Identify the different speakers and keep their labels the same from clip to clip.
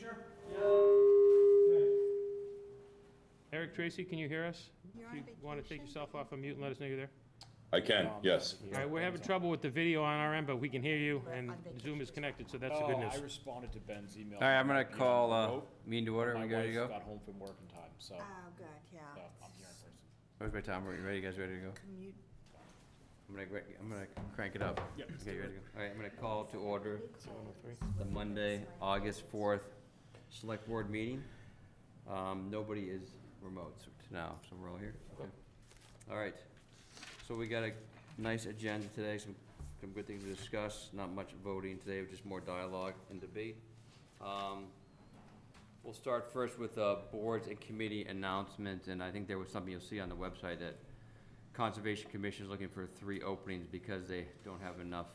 Speaker 1: Sure.
Speaker 2: Eric, Tracy, can you hear us?
Speaker 3: You're
Speaker 2: If
Speaker 3: on
Speaker 2: you want to take
Speaker 3: vacation?
Speaker 2: yourself off of mute and let us know you're there.
Speaker 4: I can, yes.
Speaker 2: All right, we're having trouble with the video on our end, but we can hear you, and
Speaker 3: on vacation.
Speaker 2: Zoom is connected, so that's the good
Speaker 1: Oh,
Speaker 2: news.
Speaker 1: I responded to Ben's email.
Speaker 5: All right, I'm gonna
Speaker 1: Yeah,
Speaker 5: call,
Speaker 1: on the road.
Speaker 5: meeting to order.
Speaker 1: My
Speaker 5: We good to
Speaker 1: wife
Speaker 5: go?
Speaker 1: got home from work in time, so,
Speaker 3: Oh, good, yeah.
Speaker 1: I'm here in person.
Speaker 5: Where's my timer? You ready? You guys ready to go?
Speaker 3: Commute.
Speaker 5: I'm gonna crank it up.
Speaker 1: Yep.
Speaker 5: Okay, you ready to go? All right, I'm gonna call to order
Speaker 2: 103.
Speaker 5: the Monday, August 4th Select Board meeting. Nobody is remote now, so we're all here. Okay. All right, so we got a nice agenda today, some good things to discuss, not much voting today, just more dialogue and debate. We'll start first with boards and committee announcements, and I think there was something you'll see on the website that Conservation Commission is looking for 3 openings because they don't have enough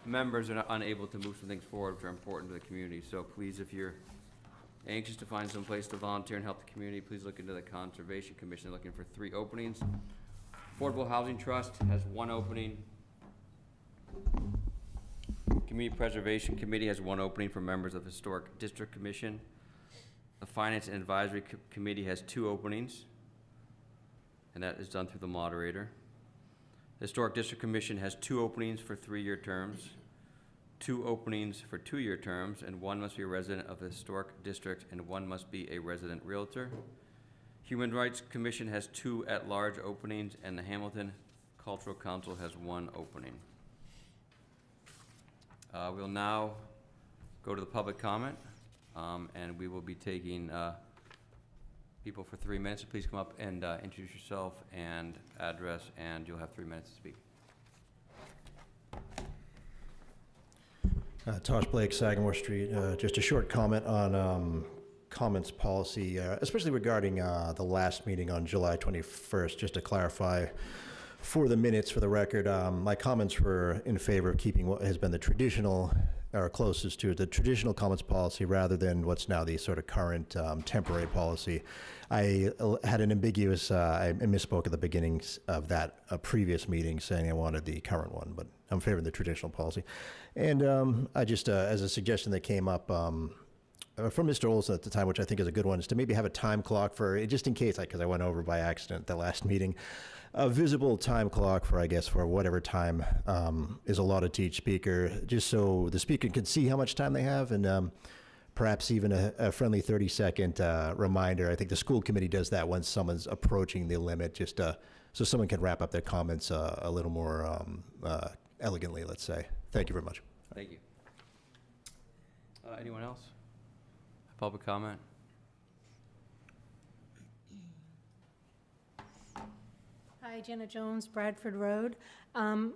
Speaker 5: members and are unable to move some things forward which are important to the community. So please, if you're anxious to find some place to volunteer and help the community, please look into the Conservation Commission. They're looking for 3 openings. Affordable Housing Trust has 1 opening. Community Preservation Committee has 1 opening for members of Historic District Commission. The Finance and Advisory Committee has 2 openings, and that is done through the moderator. The Historic District Commission has 2 openings for 3-year terms, 2 openings for 2-year terms, and 1 must be a resident of the Historic District and 1 must be a resident realtor. Human Rights Commission has 2 at-large openings, and the Hamilton Cultural Council has 1 opening. We'll now go to the public comment, and we will be taking people for 3 minutes. So please come up and introduce yourself and address, and you'll have 3 minutes to speak.
Speaker 6: Tosh Blake, Sagamore Street. Just a short comment on comments policy, especially regarding the last meeting on July 21st. Just to clarify, for the minutes, for the record, my comments were in favor of keeping what has been the traditional, or closest to the traditional comments policy, rather than what's now the sort of current temporary policy. I had an ambiguous, I misspoke at the beginnings of that previous meeting saying I wanted the current one, but I'm favoring the traditional policy. And I just, as a suggestion that came up from Mr. Olson at the time, which I think is a good one, is to maybe have a time clock for, just in case, because I went over by accident at the last meeting, a visible time clock for, I guess, for whatever time is allotted to each speaker, just so the speaker can see how much time they have, and perhaps even a friendly 30-second reminder. I think the school committee does that when someone's approaching the limit, just so someone can wrap up their comments a little more elegantly, let's say. Thank you very much.
Speaker 5: Thank you. Anyone else? Public comment?
Speaker 7: Hi, Jenna Jones, Bradford Road. Going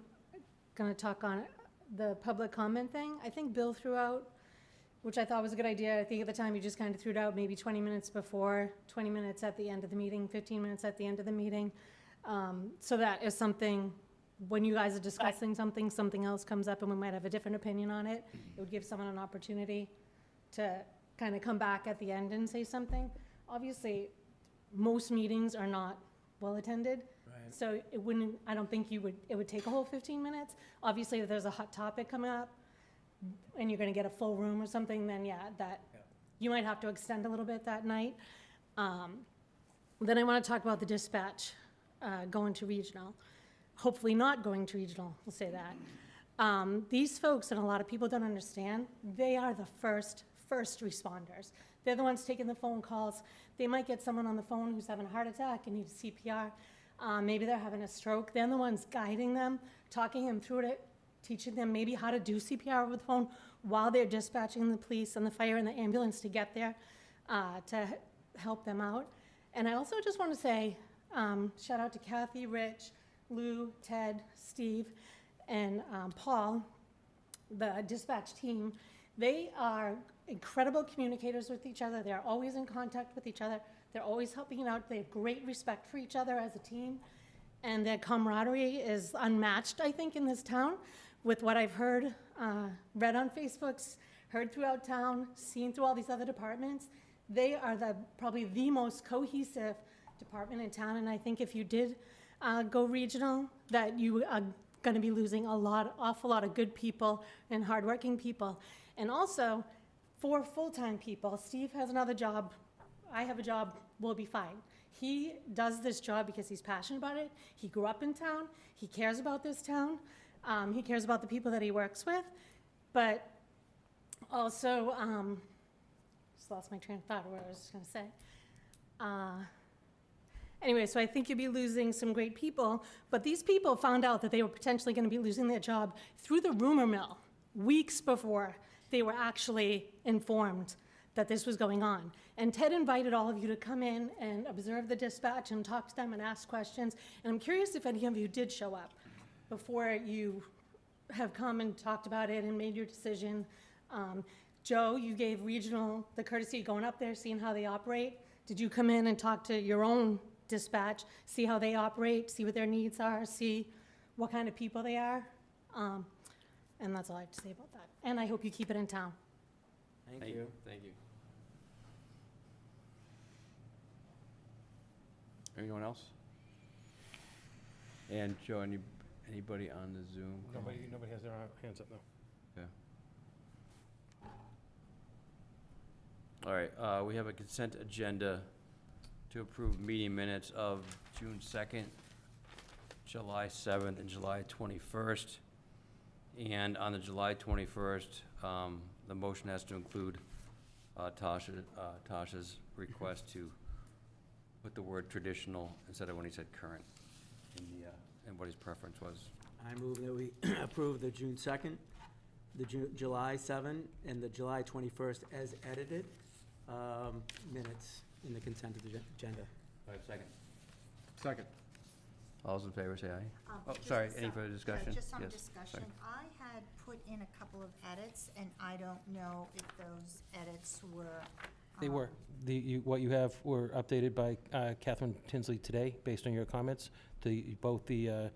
Speaker 7: to talk on the public comment thing. I think Bill threw out, which I thought was a good idea. I think at the time you just kind of threw it out maybe 20 minutes before, 20 minutes at the end of the meeting, 15 minutes at the end of the meeting. So that is something, when you guys are discussing something, something else comes up and we might have a different opinion on it. It would give someone an opportunity to kind of come back at the end and say something. Obviously, most meetings are not well-attended. So it wouldn't, I don't think it would take a whole 15 minutes. Obviously, if there's a hot topic coming up and you're gonna get a full room or something, then you might have to extend a little bit that night. Then I wanna talk about the dispatch going to regional. Hopefully not going to regional, we'll say that. These folks, and a lot of people don't understand, they are the first responders. They're the ones taking the phone calls. They might get someone on the phone who's having a heart attack and needs CPR. Maybe they're having a stroke. They're the ones guiding them, talking them through it, teaching them maybe how to do CPR over the phone while they're dispatching the police and the fire and the ambulance to get there to help them out. And I also just want to say, shout out to Kathy, Rich, Lou, Ted, Steve, and Paul, the dispatch team. They are incredible communicators with each other. They're always in contact with each other. They're always helping out. They have great respect for each other as a team. And their camaraderie is unmatched, I think, in this town with what I've heard, read on Facebooks, heard throughout town, seen through all these other departments. They are probably the most cohesive department in town. And I think if you did go regional, that you are gonna be losing awful lot of good people and hardworking people. And also, 4 full-time people. Steve has another job. I have a job. We'll be fine. He does this job because he's passionate about it. He grew up in town. He cares about this town. He cares about the people that he works with. But also, just lost my train of thought of what I was just going to say. Anyway, so I think you'll be losing some great people, but these people found out that they were potentially going to be losing their job through the rumor mill weeks before they were actually informed that this was going on. And Ted invited all of you to come in and observe the dispatch and talk to them and ask questions. And I'm curious if any of you did show up before you have come and talked about it and made your decision. Joe, you gave regional the courtesy of going up there, seeing how they operate. Did you come in and talk to your own dispatch, see how they operate, see what their needs are, see what kind of people they are? And that's all I have to say about that. And I hope you keep it in town.
Speaker 5: Thank you. Thank you. Anyone else? And Joe, anybody on the Zoom? call?
Speaker 2: Nobody has their hands up, though.
Speaker 5: All right, we have a consent agenda to approve meeting minutes of June 2nd, July 7th, and July 21st. And on the July 21st, the motion has to include Tasha's request to put the word traditional instead of when he said current and what his preference was.
Speaker 3: I move that we approve the June 2nd, the July 7th, and the July 21st as edited minutes in the consent agenda.
Speaker 5: All right, second.
Speaker 1: Second.
Speaker 5: All those in favor, say aye. Oh,
Speaker 4: Just
Speaker 5: sorry,
Speaker 4: some-
Speaker 5: any further discussion?
Speaker 4: Just some
Speaker 5: Yes,
Speaker 4: discussion.
Speaker 5: sorry.
Speaker 4: I had put in a couple of edits, and I don't know if those edits were.
Speaker 2: They were. What you have were updated by Catherine Tinsley today, based on your comments. Both the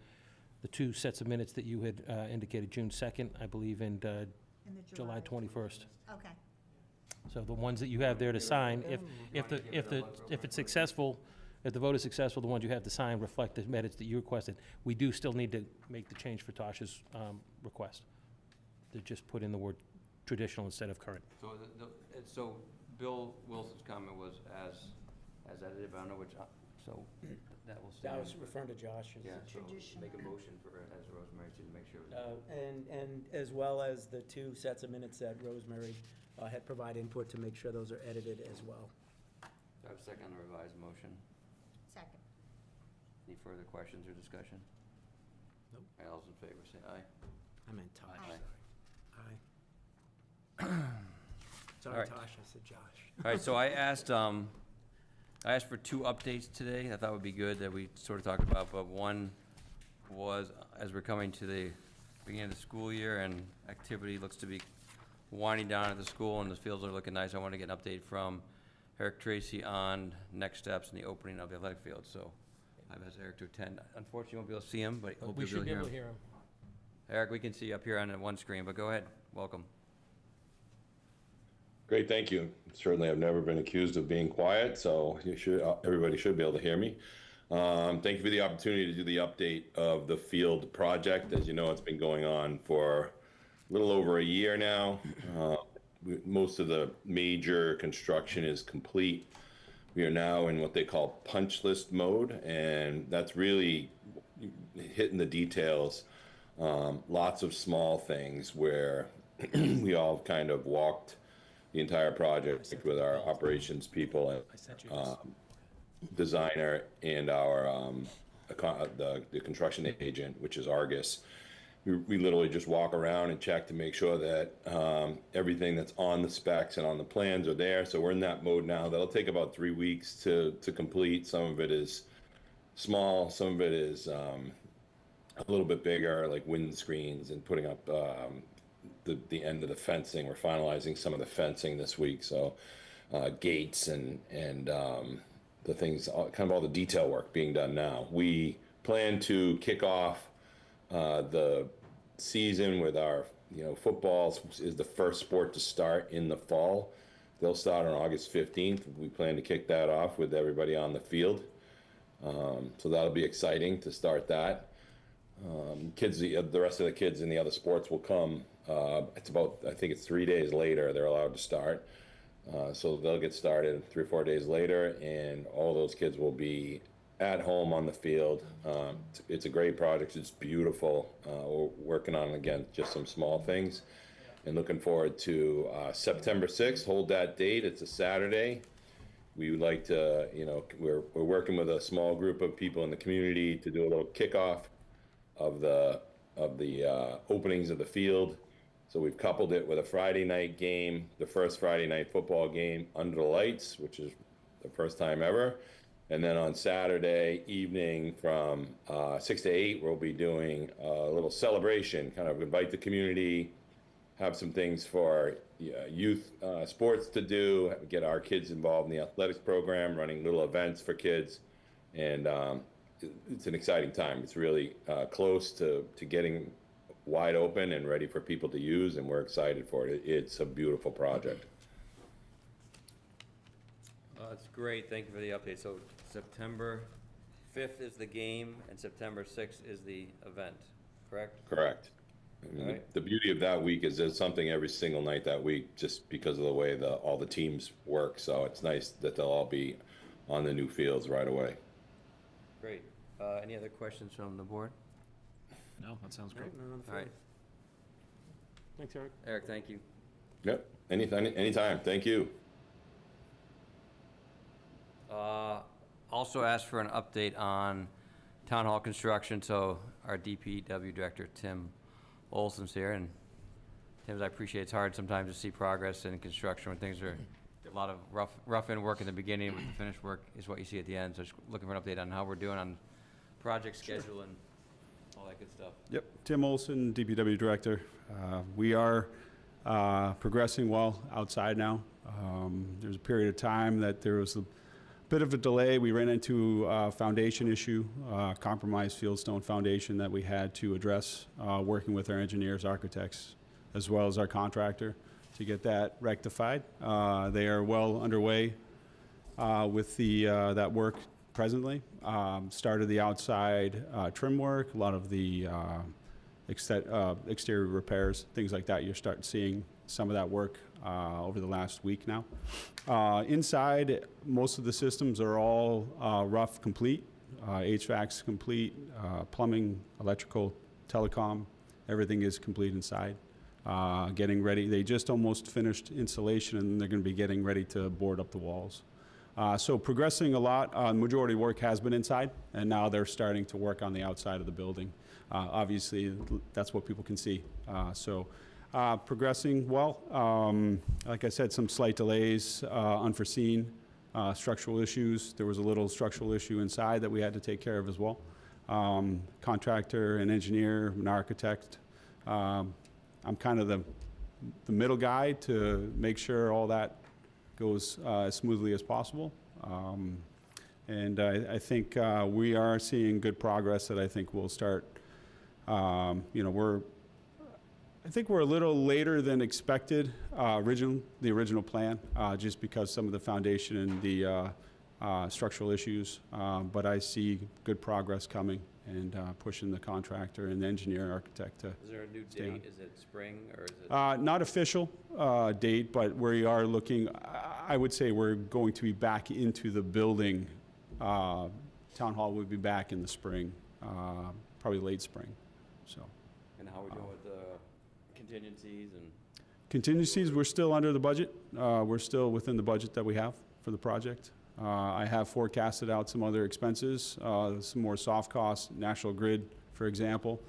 Speaker 2: 2 sets of minutes that you had indicated, June 2nd, I believe, and
Speaker 4: In the
Speaker 2: July 21st.
Speaker 4: Okay,
Speaker 2: So the ones that you have there to sign, if it's successful, if the vote is successful, the ones you have to sign reflect the minutes that you requested. We do still need to make the change for Tasha's request, to just put in the word traditional instead of current.
Speaker 5: So Bill Wilson's comment was as edited, but I don't know which, so that will stand.
Speaker 3: I was referring to Josh.
Speaker 5: Yeah, so
Speaker 4: Traditional.
Speaker 5: make a motion for, as Rosemary to make sure.
Speaker 3: And as well as the 2 sets of minutes that Rosemary had provided input to make sure those are edited as well.
Speaker 5: Do I have a second on the revised motion?
Speaker 4: second.
Speaker 5: Any further questions or discussion?
Speaker 3: Nope.
Speaker 5: All those in favor, say aye.
Speaker 3: I meant Tosh.
Speaker 4: Aye.
Speaker 3: Aye.
Speaker 5: All
Speaker 3: Sorry,
Speaker 5: right.
Speaker 3: Tosh, I said Josh.
Speaker 5: All right, so I asked for 2 updates today. I thought would be good that we sort of talked about, but one was, as we're coming to the beginning of the school year and activity looks to be winding down at the school and the fields are looking nice, I want to get an update from Eric Tracy on next steps in the opening of the athletic field. So I've asked Eric to attend. Unfortunately, won't be able to see him, but hope
Speaker 2: We
Speaker 5: you'll
Speaker 2: should be
Speaker 5: hear
Speaker 2: able to
Speaker 5: him.
Speaker 2: hear him.
Speaker 5: Eric, we can see you up here on the one screen, but go ahead. Welcome.
Speaker 8: Great, thank you. Certainly, I've never been accused of being quiet, so everybody should be able to hear me. Thank you for the opportunity to do the update of the field project. As you know, it's been going on for a little over a year now. Most of the major construction is complete. We are now in what they call punch list mode, and that's really hitting the details. Lots of small things where we all kind of walked the entire project with our operations people and
Speaker 3: I sent you this.
Speaker 8: designer and our the construction agent, which is Argus. We literally just walk around and check to make sure that everything that's on the specs and on the plans are there. So we're in that mode now. That'll take about 3 weeks to complete. Some of it is small, some of it is a little bit bigger, like windscreens and putting up the end of the fencing. We're finalizing some of the fencing this week, so gates and the things, kind of all the detail work being done now. We plan to kick off the season with our, football is the first sport to start in the fall. They'll start on August 15th. We plan to kick that off with everybody on the field. So that'll be exciting to start that. The rest of the kids in the other sports will come It's about, I think it's 3 days later, they're allowed to start. So they'll get started 3 or 4 days later, and all those kids will be at home on the field. It's a great project. It's beautiful. We're working on, again, just some small things, and looking forward to September 6th. Hold that date. It's a Saturday. We would like to, we're working with a small group of people in the community to do a little kickoff of the openings of the field. So we've coupled it with a Friday night game, the first Friday night football game under the lights, which is the first time ever. And then on Saturday evening from 6 to 8, we'll be doing a little celebration, kind of invite the community, have some things for youth sports to do, get our kids involved in the athletics program, running little events for kids. And it's an exciting time. It's really close to getting wide open and ready for people to use, and we're excited for it. It's a beautiful project.
Speaker 5: That's great, thank you for the update. So September 5th is the game, and September 6th is the event, correct?
Speaker 8: Correct. I mean,
Speaker 5: Right.
Speaker 8: the beauty of that week is there's something every single night that week, just because of the way all the teams work. So it's nice that they'll all be on the new fields right away.
Speaker 5: Great. Any other questions from the board?
Speaker 1: No, that sounds great.
Speaker 5: All right,
Speaker 2: Thanks, Eric.
Speaker 5: Eric, thank you.
Speaker 8: Yep, anytime, thank you.
Speaker 5: Also asked for an update on town hall construction, so our DPW director, Tim Olson's here, and Tim, I appreciate it's hard sometimes to see progress in construction when things are a lot of rough in work in the beginning, but the finished work is what you see at the end. So just looking for an update on how we're doing on project schedule and all that good stuff.
Speaker 9: Yep, Tim Olson, DPW Director. We are progressing well outside now. There's a period of time that there was a bit of a delay. We ran into a foundation issue, compromised fieldstone foundation that we had to address, working with our engineers, architects, as well as our contractor to get that rectified. They are well underway with that work presently. Started the outside trim work, a lot of the exterior repairs, things like that. You're starting seeing some of that work over the last week now. Inside, most of the systems are all rough complete. HVAC's complete, plumbing, electrical, telecom, everything is complete inside. Getting ready. They just almost finished insulation, and they're going to be getting ready to board up the walls. So progressing a lot. Majority of work has been inside, and now they're starting to work on the outside of the building. Obviously, that's what people can see. Progressing well. Like I said, some slight delays, unforeseen structural issues. There was a little structural issue inside that we had to take care of as well. Contractor, an engineer, an architect. I'm kind of the middle guy to make sure all that goes as smoothly as possible. And I think we are seeing good progress that I think we'll start. I think we're a little later than expected, the original plan, just because some of the foundation and the structural issues. But I see good progress coming, and pushing the contractor and the engineer and architect to.
Speaker 5: Is there a new
Speaker 9: Stay on.
Speaker 5: date? Is it spring or is it?
Speaker 9: Not official date, but we are looking, I would say we're going to be back into the building. Town hall would be back in the spring, probably late spring, so.
Speaker 5: And how are we doing with the contingencies and?
Speaker 9: Contingencies, we're still under the budget. We're still within the budget that we have for the project. I have forecasted out some other expenses, some more soft costs, National Grid, for example.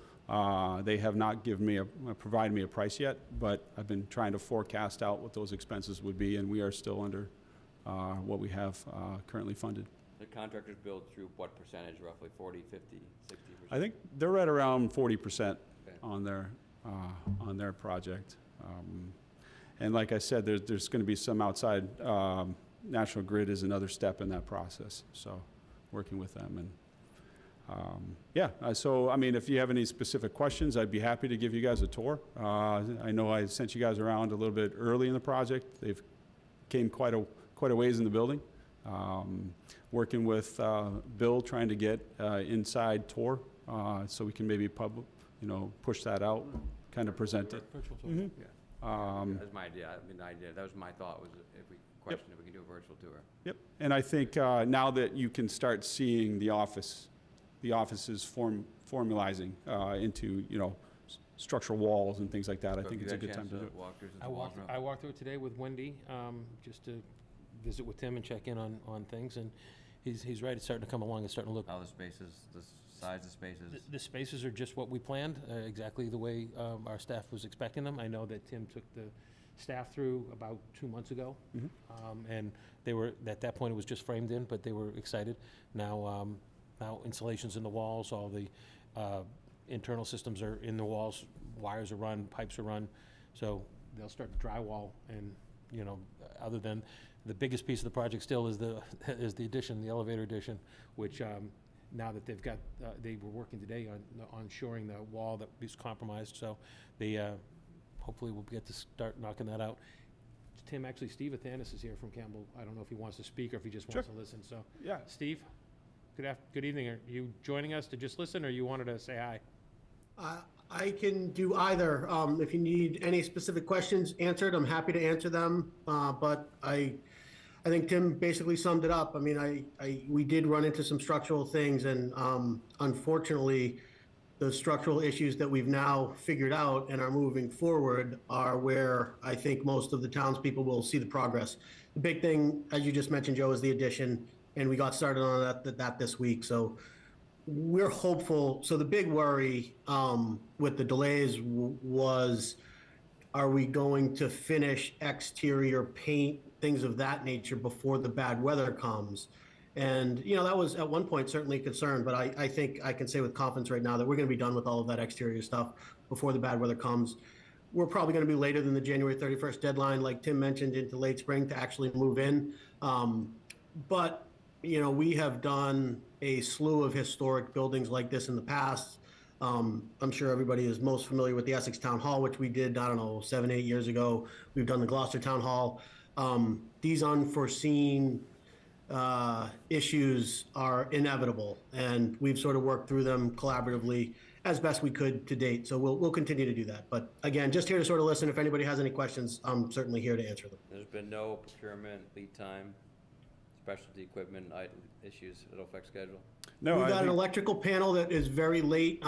Speaker 9: They have not provided me a price yet, but I've been trying to forecast out what those expenses would be, and we are still under what we have currently funded.
Speaker 5: The contractors billed through what percentage, roughly 40, 50, 60%?
Speaker 9: I think they're at around 40%
Speaker 5: Okay.
Speaker 9: on their project. And like I said, there's going to be some outside. National Grid is another step in that process, so working with them. And so I mean, if you have any specific questions, I'd be happy to give you guys a tour. I know I sent you guys around a little bit early in the project. They've came quite a ways in the building. Working with Bill, trying to get inside tour, so we can maybe push that out, kind of present it.
Speaker 2: Virtual tour.
Speaker 9: Mhm.
Speaker 5: Yeah. That's my idea. I mean, the idea, that was my thought, was if we question if we can do a virtual tour.
Speaker 9: Yep, and I think now that you can start seeing the offices formalizing into, structural walls and things like that, I
Speaker 5: So
Speaker 9: think
Speaker 5: if
Speaker 9: it's a
Speaker 5: you
Speaker 9: good
Speaker 5: had
Speaker 9: time to
Speaker 5: chance
Speaker 9: do it.
Speaker 5: walk through
Speaker 2: I
Speaker 5: some walls
Speaker 2: walked,
Speaker 5: around?
Speaker 2: I walked through it today with Wendy, just to visit with Tim and check in on things, and he's right, it's starting to come along, it's starting to look.
Speaker 5: How the spaces, the size of spaces.
Speaker 2: The spaces are just what we planned, exactly the way our staff was expecting them. I know that Tim took the staff through about 2 months ago,
Speaker 9: Mhm.
Speaker 2: and they were, at that point, it was just framed in, but they were excited. Now insulation's in the walls, all the internal systems are in the walls, wires are run, pipes are run, so they'll start to drywall, and, other than, the biggest piece of the project still is the addition, the elevator addition, which, now that they've got, they were working today on shoring the wall that was compromised, so they, hopefully we'll get to start knocking that out. Tim, actually, Steve Athanas is here from Campbell. I don't know if he wants to speak or if he just wants to listen, so.
Speaker 9: Yeah.
Speaker 2: Steve, good evening. Are you joining us to just listen, or you wanted to say hi?
Speaker 10: I can do either. If you need any specific questions answered, I'm happy to answer them. But I think Tim basically summed it up. I mean, we did run into some structural things, and unfortunately, the structural issues that we've now figured out and are moving forward are where I think most of the townspeople will see the progress. The big thing, as you just mentioned, Joe, is the addition, and we got started on that this week. So we're hopeful. So the big worry with the delays was, are we going to finish exterior paint, things of that nature before the bad weather comes? And, that was at one point certainly a concern, but I think I can say with confidence right now that we're going to be done with all of that exterior stuff before the bad weather comes. We're probably going to be later than the January 31st deadline, like Tim mentioned, into late spring to actually move in. But we have done a slew of historic buildings like this in the past. I'm sure everybody is most familiar with the Essex Town Hall, which we did, 7, 8 years ago. We've done the Gloucester Town Hall. These unforeseen issues are inevitable, and we've sort of worked through them collaboratively as best we could to date. So we'll continue to do that. But again, just here to sort of listen. If anybody has any questions, I'm certainly here to answer them.
Speaker 5: There's been no procurement, lead time, specialty equipment issues that'll affect schedule?
Speaker 9: No,
Speaker 10: We've
Speaker 9: I
Speaker 10: got an
Speaker 9: think,
Speaker 10: electrical panel that is very late.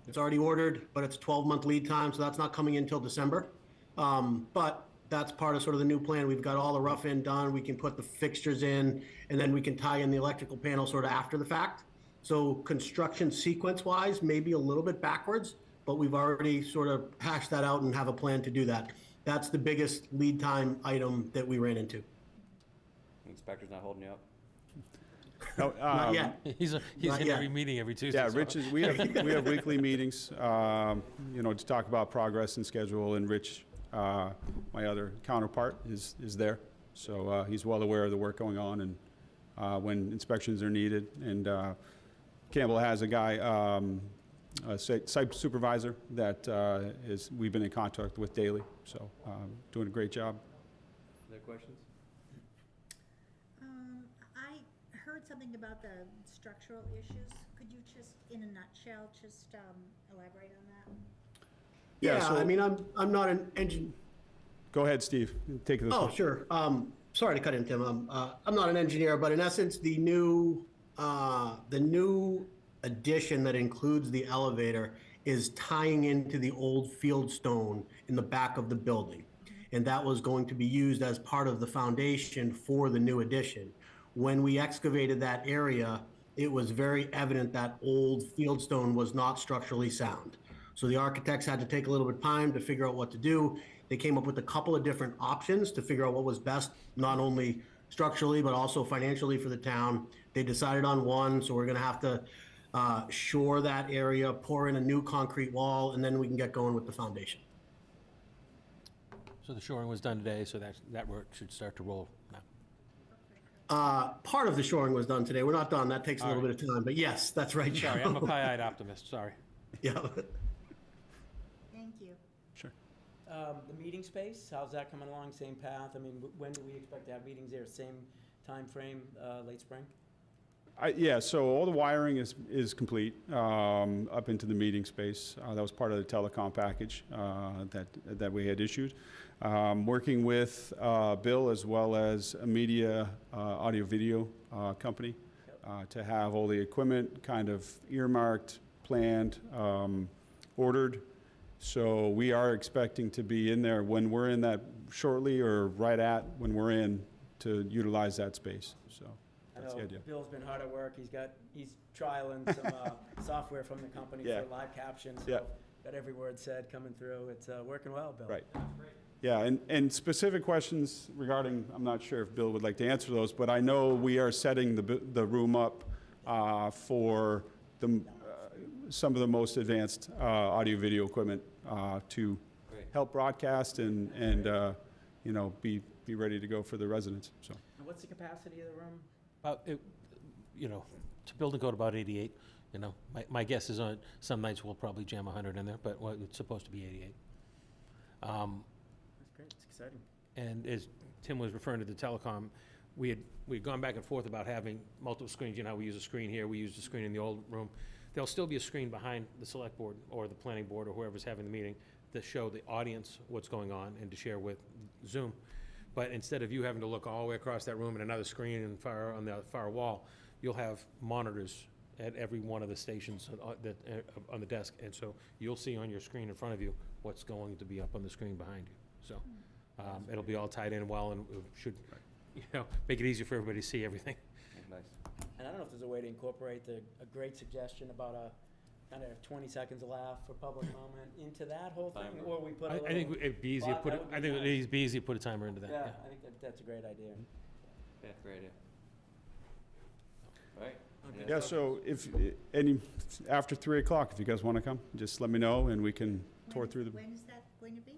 Speaker 10: It's already ordered, but it's a 12-month lead time, so that's not coming in until December. But that's part of sort of the new plan. We've got all the rough end done. We can put the fixtures in, and then we can tie in the electrical panel sort of after the fact. So construction sequence-wise, maybe a little bit backwards, but we've already sort of hashed that out and have a plan to do that. That's the biggest lead time item that we ran into.
Speaker 5: Inspector's not holding you up?
Speaker 9: no,
Speaker 10: Not yet.
Speaker 2: He's
Speaker 10: Not
Speaker 2: in
Speaker 10: yet.
Speaker 2: every meeting every Tuesday.
Speaker 9: Yeah,
Speaker 2: so-
Speaker 9: Rich is, we have weekly meetings, to talk about progress and schedule, and Rich, my other counterpart, is there. So he's well aware of the work going on and when inspections are needed. And Campbell has a guy, a site supervisor that we've been in contact with daily, so doing a great job.
Speaker 5: Other questions?
Speaker 4: I heard something about the structural issues. Could you just, in a nutshell, elaborate on that?
Speaker 9: Yeah,
Speaker 10: Yeah,
Speaker 9: so-
Speaker 10: I mean, I'm not an engine.
Speaker 9: Go ahead, Steve, take this
Speaker 10: Oh,
Speaker 9: one.
Speaker 10: sure. Sorry to cut in, Tim. I'm not an engineer, but in essence, the new addition that includes the elevator is tying into the old fieldstone in the back of the building. And that was going to be used as part of the foundation for the new addition. When we excavated that area, it was very evident that old fieldstone was not structurally sound. So the architects had to take a little bit of time to figure out what to do. They came up with a couple of different options to figure out what was best, not only structurally, but also financially for the town. They decided on one, so we're gonna have to shore that area, pour in a new concrete wall, and then we can get going with the foundation.
Speaker 2: So the shoring was done today, so that work should start to roll now.
Speaker 10: Part of the shoring was done today. We're not done. That takes a
Speaker 2: All
Speaker 10: little bit of time, but yes, that's right, Joe.
Speaker 2: Sorry, I'm a pie-eyed optimist, sorry.
Speaker 10: Yeah.
Speaker 4: Thank you.
Speaker 9: Sure.
Speaker 3: The meeting space, how's that coming along? Same path? I mean, when do we expect to have meetings there? Same time frame, late spring?
Speaker 9: Yeah, so all the wiring is complete up into the meeting space. That was part of the telecom package that we had issued. Working with Bill as well as a media audio-video company to have all the equipment kind of earmarked, planned, ordered. So we are expecting to be in there when we're in that shortly or right at when we're in to utilize that space, so. That's the
Speaker 3: I know
Speaker 9: idea.
Speaker 3: Bill's been hard at work. He's trialing some software from the company
Speaker 9: Yeah.
Speaker 3: for live captions.
Speaker 9: Yeah.
Speaker 3: So got every word said coming through. It's working well, Bill.
Speaker 9: Right. Yeah, and specific questions regarding, I'm not sure if Bill would like to answer those, but I know we are setting the room up for some of the most advanced audio-video equipment to
Speaker 5: Great.
Speaker 9: help broadcast and you know, be ready to go for the residents, so.
Speaker 3: And what's the capacity of the room?
Speaker 2: You know, to build and code about 88, you know, my guess is on some nights we'll probably jam 100 in there, but well, it's supposed to be 88.
Speaker 3: That's great. It's exciting.
Speaker 2: And as Tim was referring to the telecom, we had gone back and forth about having multiple screens. You know how we use a screen here, we used a screen in the old room. There'll still be a screen behind the select board or the planning board or whoever's having the meeting to show the audience what's going on and to share with Zoom. But instead of you having to look all the way across that room and another screen and on the far wall, you'll have monitors at every one of the stations on the desk. And so you'll see on your screen in front of you what's going to be up on the screen behind you. So it'll be all tied in well and it should, you know, make it easier for everybody to see everything.
Speaker 5: Nice.
Speaker 3: And I don't know if there's a way to incorporate a great suggestion about a kind of 20 seconds laugh for public comment into that whole thing,
Speaker 5: Timer.
Speaker 3: or we put a
Speaker 2: I
Speaker 3: little.
Speaker 2: think it'd be easy to
Speaker 3: Well,
Speaker 2: put,
Speaker 3: that would
Speaker 2: I
Speaker 3: be
Speaker 2: think
Speaker 3: nice.
Speaker 2: it'd be easy to put a timer into that,
Speaker 3: Yeah,
Speaker 2: yeah.
Speaker 3: I think that's a great idea.
Speaker 5: Yeah, great idea. All right.
Speaker 3: Okay.
Speaker 9: Yeah, so after 3 o'clock, if you guys want to come, just let me know and we can tour through the.
Speaker 4: When is that going to be?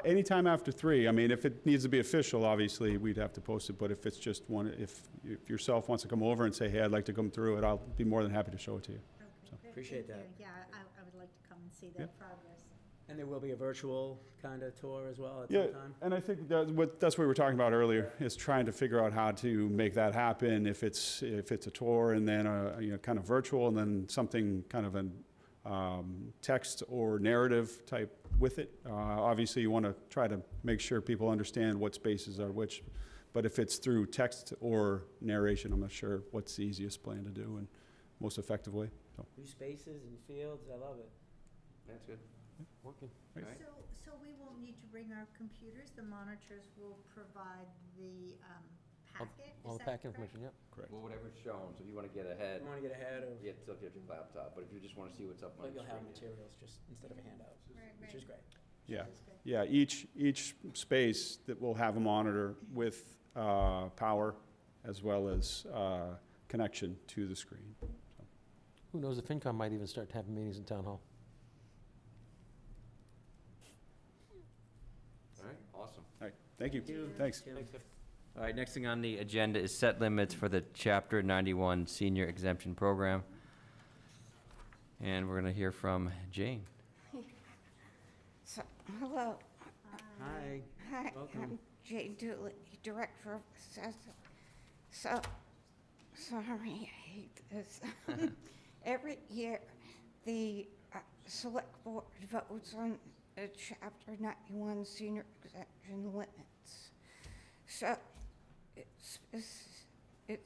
Speaker 9: Anytime after 3. I mean, if it needs to be official, obviously, we'd have to post it, but if it's just one, if yourself wants to come over and say, hey, I'd like to come through it, I'll be more than happy to show it to you.
Speaker 4: Okay, good,
Speaker 3: Appreciate
Speaker 4: thank
Speaker 3: that.
Speaker 4: you. Yeah, I would like to come and see
Speaker 9: Yeah.
Speaker 4: that progress.
Speaker 3: And there will be a virtual kind of tour as well at
Speaker 9: Yeah,
Speaker 3: some time?
Speaker 9: and I think that's what we were talking about earlier, is trying to figure out how to make that happen, if it's a tour and then you know, kind of virtual, and then something kind of an text or narrative type with it. Obviously, you want to try to make sure people understand what spaces are which, but if it's through text or narration, I'm not sure what's the easiest plan to do and most effective way, so.
Speaker 3: New spaces and fields, I love it.
Speaker 5: That's good.
Speaker 2: Working.
Speaker 5: Right.
Speaker 4: So we won't need to bring our computers, the monitors will provide the packet?
Speaker 2: All
Speaker 4: Is
Speaker 2: the
Speaker 4: that
Speaker 2: pack
Speaker 4: correct?
Speaker 2: information, yep.
Speaker 9: Correct.
Speaker 5: Well, whatever's shown, so if you want to get
Speaker 3: I
Speaker 5: ahead,
Speaker 3: want to get ahead of,
Speaker 5: you have to get your laptop, but if you just want to see what's up on
Speaker 3: but
Speaker 5: the
Speaker 3: you'll have
Speaker 5: screen.
Speaker 3: materials just instead of a handout,
Speaker 4: Right,
Speaker 3: which
Speaker 4: right.
Speaker 3: is great.
Speaker 9: Yeah,
Speaker 4: That's good.
Speaker 9: yeah, each space that will have a monitor with power as well as connection to the screen.
Speaker 2: Who knows, the FinCom might even start having meetings in Town Hall.
Speaker 5: All right, awesome.
Speaker 9: All right, thank you. Thanks.
Speaker 3: Tim.
Speaker 5: All right, next thing on the agenda is set limits for the Chapter 91 Senior Exemption Program. And we're going to hear from Jane.
Speaker 11: So, hello,
Speaker 3: Hi.
Speaker 11: hi,
Speaker 3: Welcome.
Speaker 11: I'm Jane Dooley, Director of Assessment. So, sorry, I hate this. Every year, the Select Board votes on the Chapter 91 Senior Exemption limits. So, it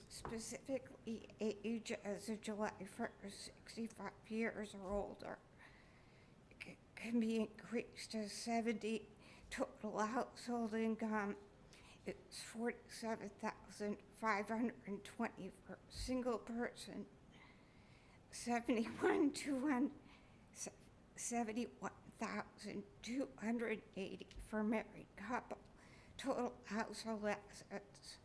Speaker 11: specifically age as of July 1st, 65 years or older. Can be increased to 70. Total household income is $47,520 for a single person, $71,280 for married couple. Total household assets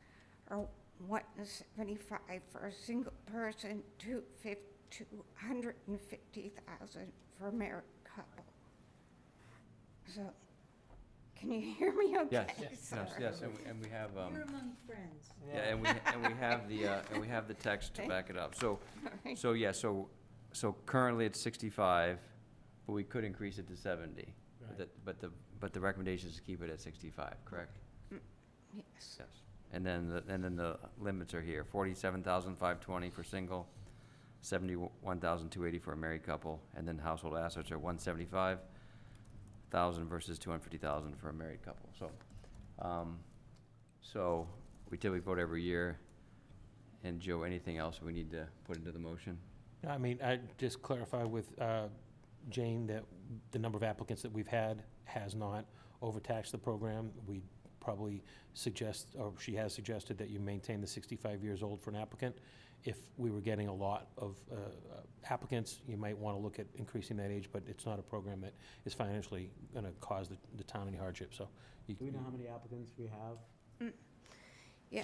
Speaker 11: are $175 for a single person, $250,000 for married couple. So, can you hear me okay?
Speaker 5: Yes,
Speaker 11: Sorry.
Speaker 5: yes, and we have,
Speaker 4: You're among friends.
Speaker 5: yeah, and we have the text to back it up. So, so currently it's 65, but we could increase it to 70.
Speaker 2: Right.
Speaker 5: But the recommendation is to keep it at 65, correct?
Speaker 11: Yes.
Speaker 5: Yes. And then the limits are here, 47,520 for single, 71,280 for a married couple, and then household assets are 175,000 versus 250,000 for a married couple. So we typically vote every year. And Joe, anything else we need to put into the motion?
Speaker 2: I mean, I just clarify with Jane that the number of applicants that we've had has not overtaxed the program. We probably suggest, or she has suggested, that you maintain the 65 years old for an applicant. If we were getting a lot of applicants, you might want to look at increasing that age, but it's not a program that is financially going to cause the town any hardship, so.
Speaker 3: Do we know how many applicants we have?
Speaker 11: Yeah,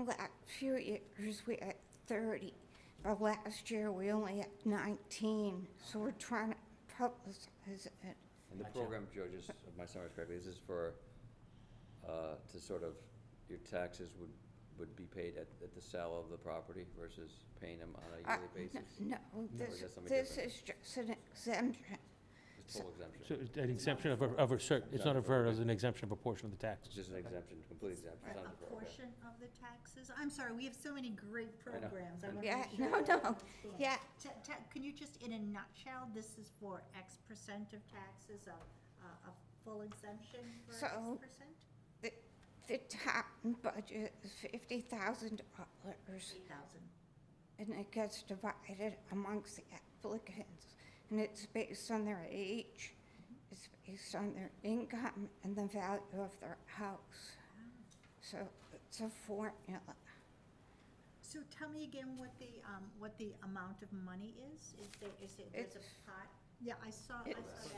Speaker 11: last few years we had 30, but last year we only had 19, so we're trying to publicize it.
Speaker 5: And the
Speaker 3: Gotcha.
Speaker 5: program, Joe, just if my summary is correctly, this is for, to sort of, your taxes would be paid at the sale of the property versus paying them on a yearly basis?
Speaker 11: No,
Speaker 5: is that something
Speaker 11: this
Speaker 5: different?
Speaker 11: is just an exemption.
Speaker 5: It's full exemption.
Speaker 2: So an exemption of a certain, it's not a ver, it's an exemption of a portion of the tax.
Speaker 5: It's just an exemption, complete exemption. It's not
Speaker 4: A
Speaker 5: deferred, okay.
Speaker 4: portion of the taxes? I'm sorry, we have so many great
Speaker 5: I know.
Speaker 4: programs. I wanna
Speaker 11: Yeah,
Speaker 4: make sure
Speaker 11: no,
Speaker 4: I
Speaker 11: no,
Speaker 4: understand.
Speaker 11: yeah.
Speaker 4: Can you just, in a nutshell, this is for X percent of taxes, a full exemption for X
Speaker 11: So-
Speaker 4: percent?
Speaker 11: The town budget is $50,000,
Speaker 4: 8,000.
Speaker 11: and it gets divided amongst the applicants, and it's based on their age, it's based on their income, and the value of their house. So it's a formula.
Speaker 4: So tell me again what the amount of money is? There's
Speaker 11: It's-
Speaker 4: a pot? Yeah, I saw that.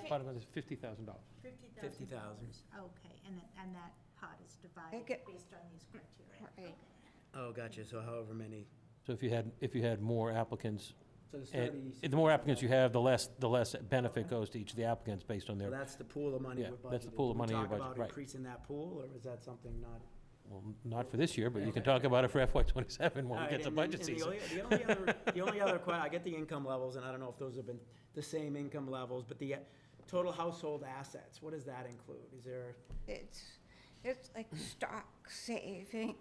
Speaker 2: Part of it is $50,000.
Speaker 3: $50,000.
Speaker 4: Okay, and that pot is
Speaker 11: I
Speaker 4: divided
Speaker 11: get-
Speaker 4: based on these criteria?
Speaker 11: Right.
Speaker 4: Okay.
Speaker 3: Oh, gotcha, so however many.
Speaker 2: So if you had more applicants,
Speaker 3: So there's
Speaker 2: and
Speaker 3: 30.
Speaker 2: the more applicants you have, the less benefit goes to each of the applicants based on
Speaker 3: So
Speaker 2: their,
Speaker 3: that's the pool of money
Speaker 2: Yeah,
Speaker 3: we're budgeting.
Speaker 2: that's the pool of money in your
Speaker 3: Can we
Speaker 2: budget,
Speaker 3: talk
Speaker 2: right.
Speaker 3: about increasing that pool, or is that something not?
Speaker 2: well, not for this year, but you can talk about it for FY '27 when we
Speaker 3: All
Speaker 2: get
Speaker 3: right,
Speaker 2: to
Speaker 3: and then-
Speaker 2: budget
Speaker 3: and
Speaker 2: season.
Speaker 3: The only other, I get the income levels, and I don't know if those have been the same income levels, but the total household assets, what does that include? Is there,
Speaker 11: It's like stock savings,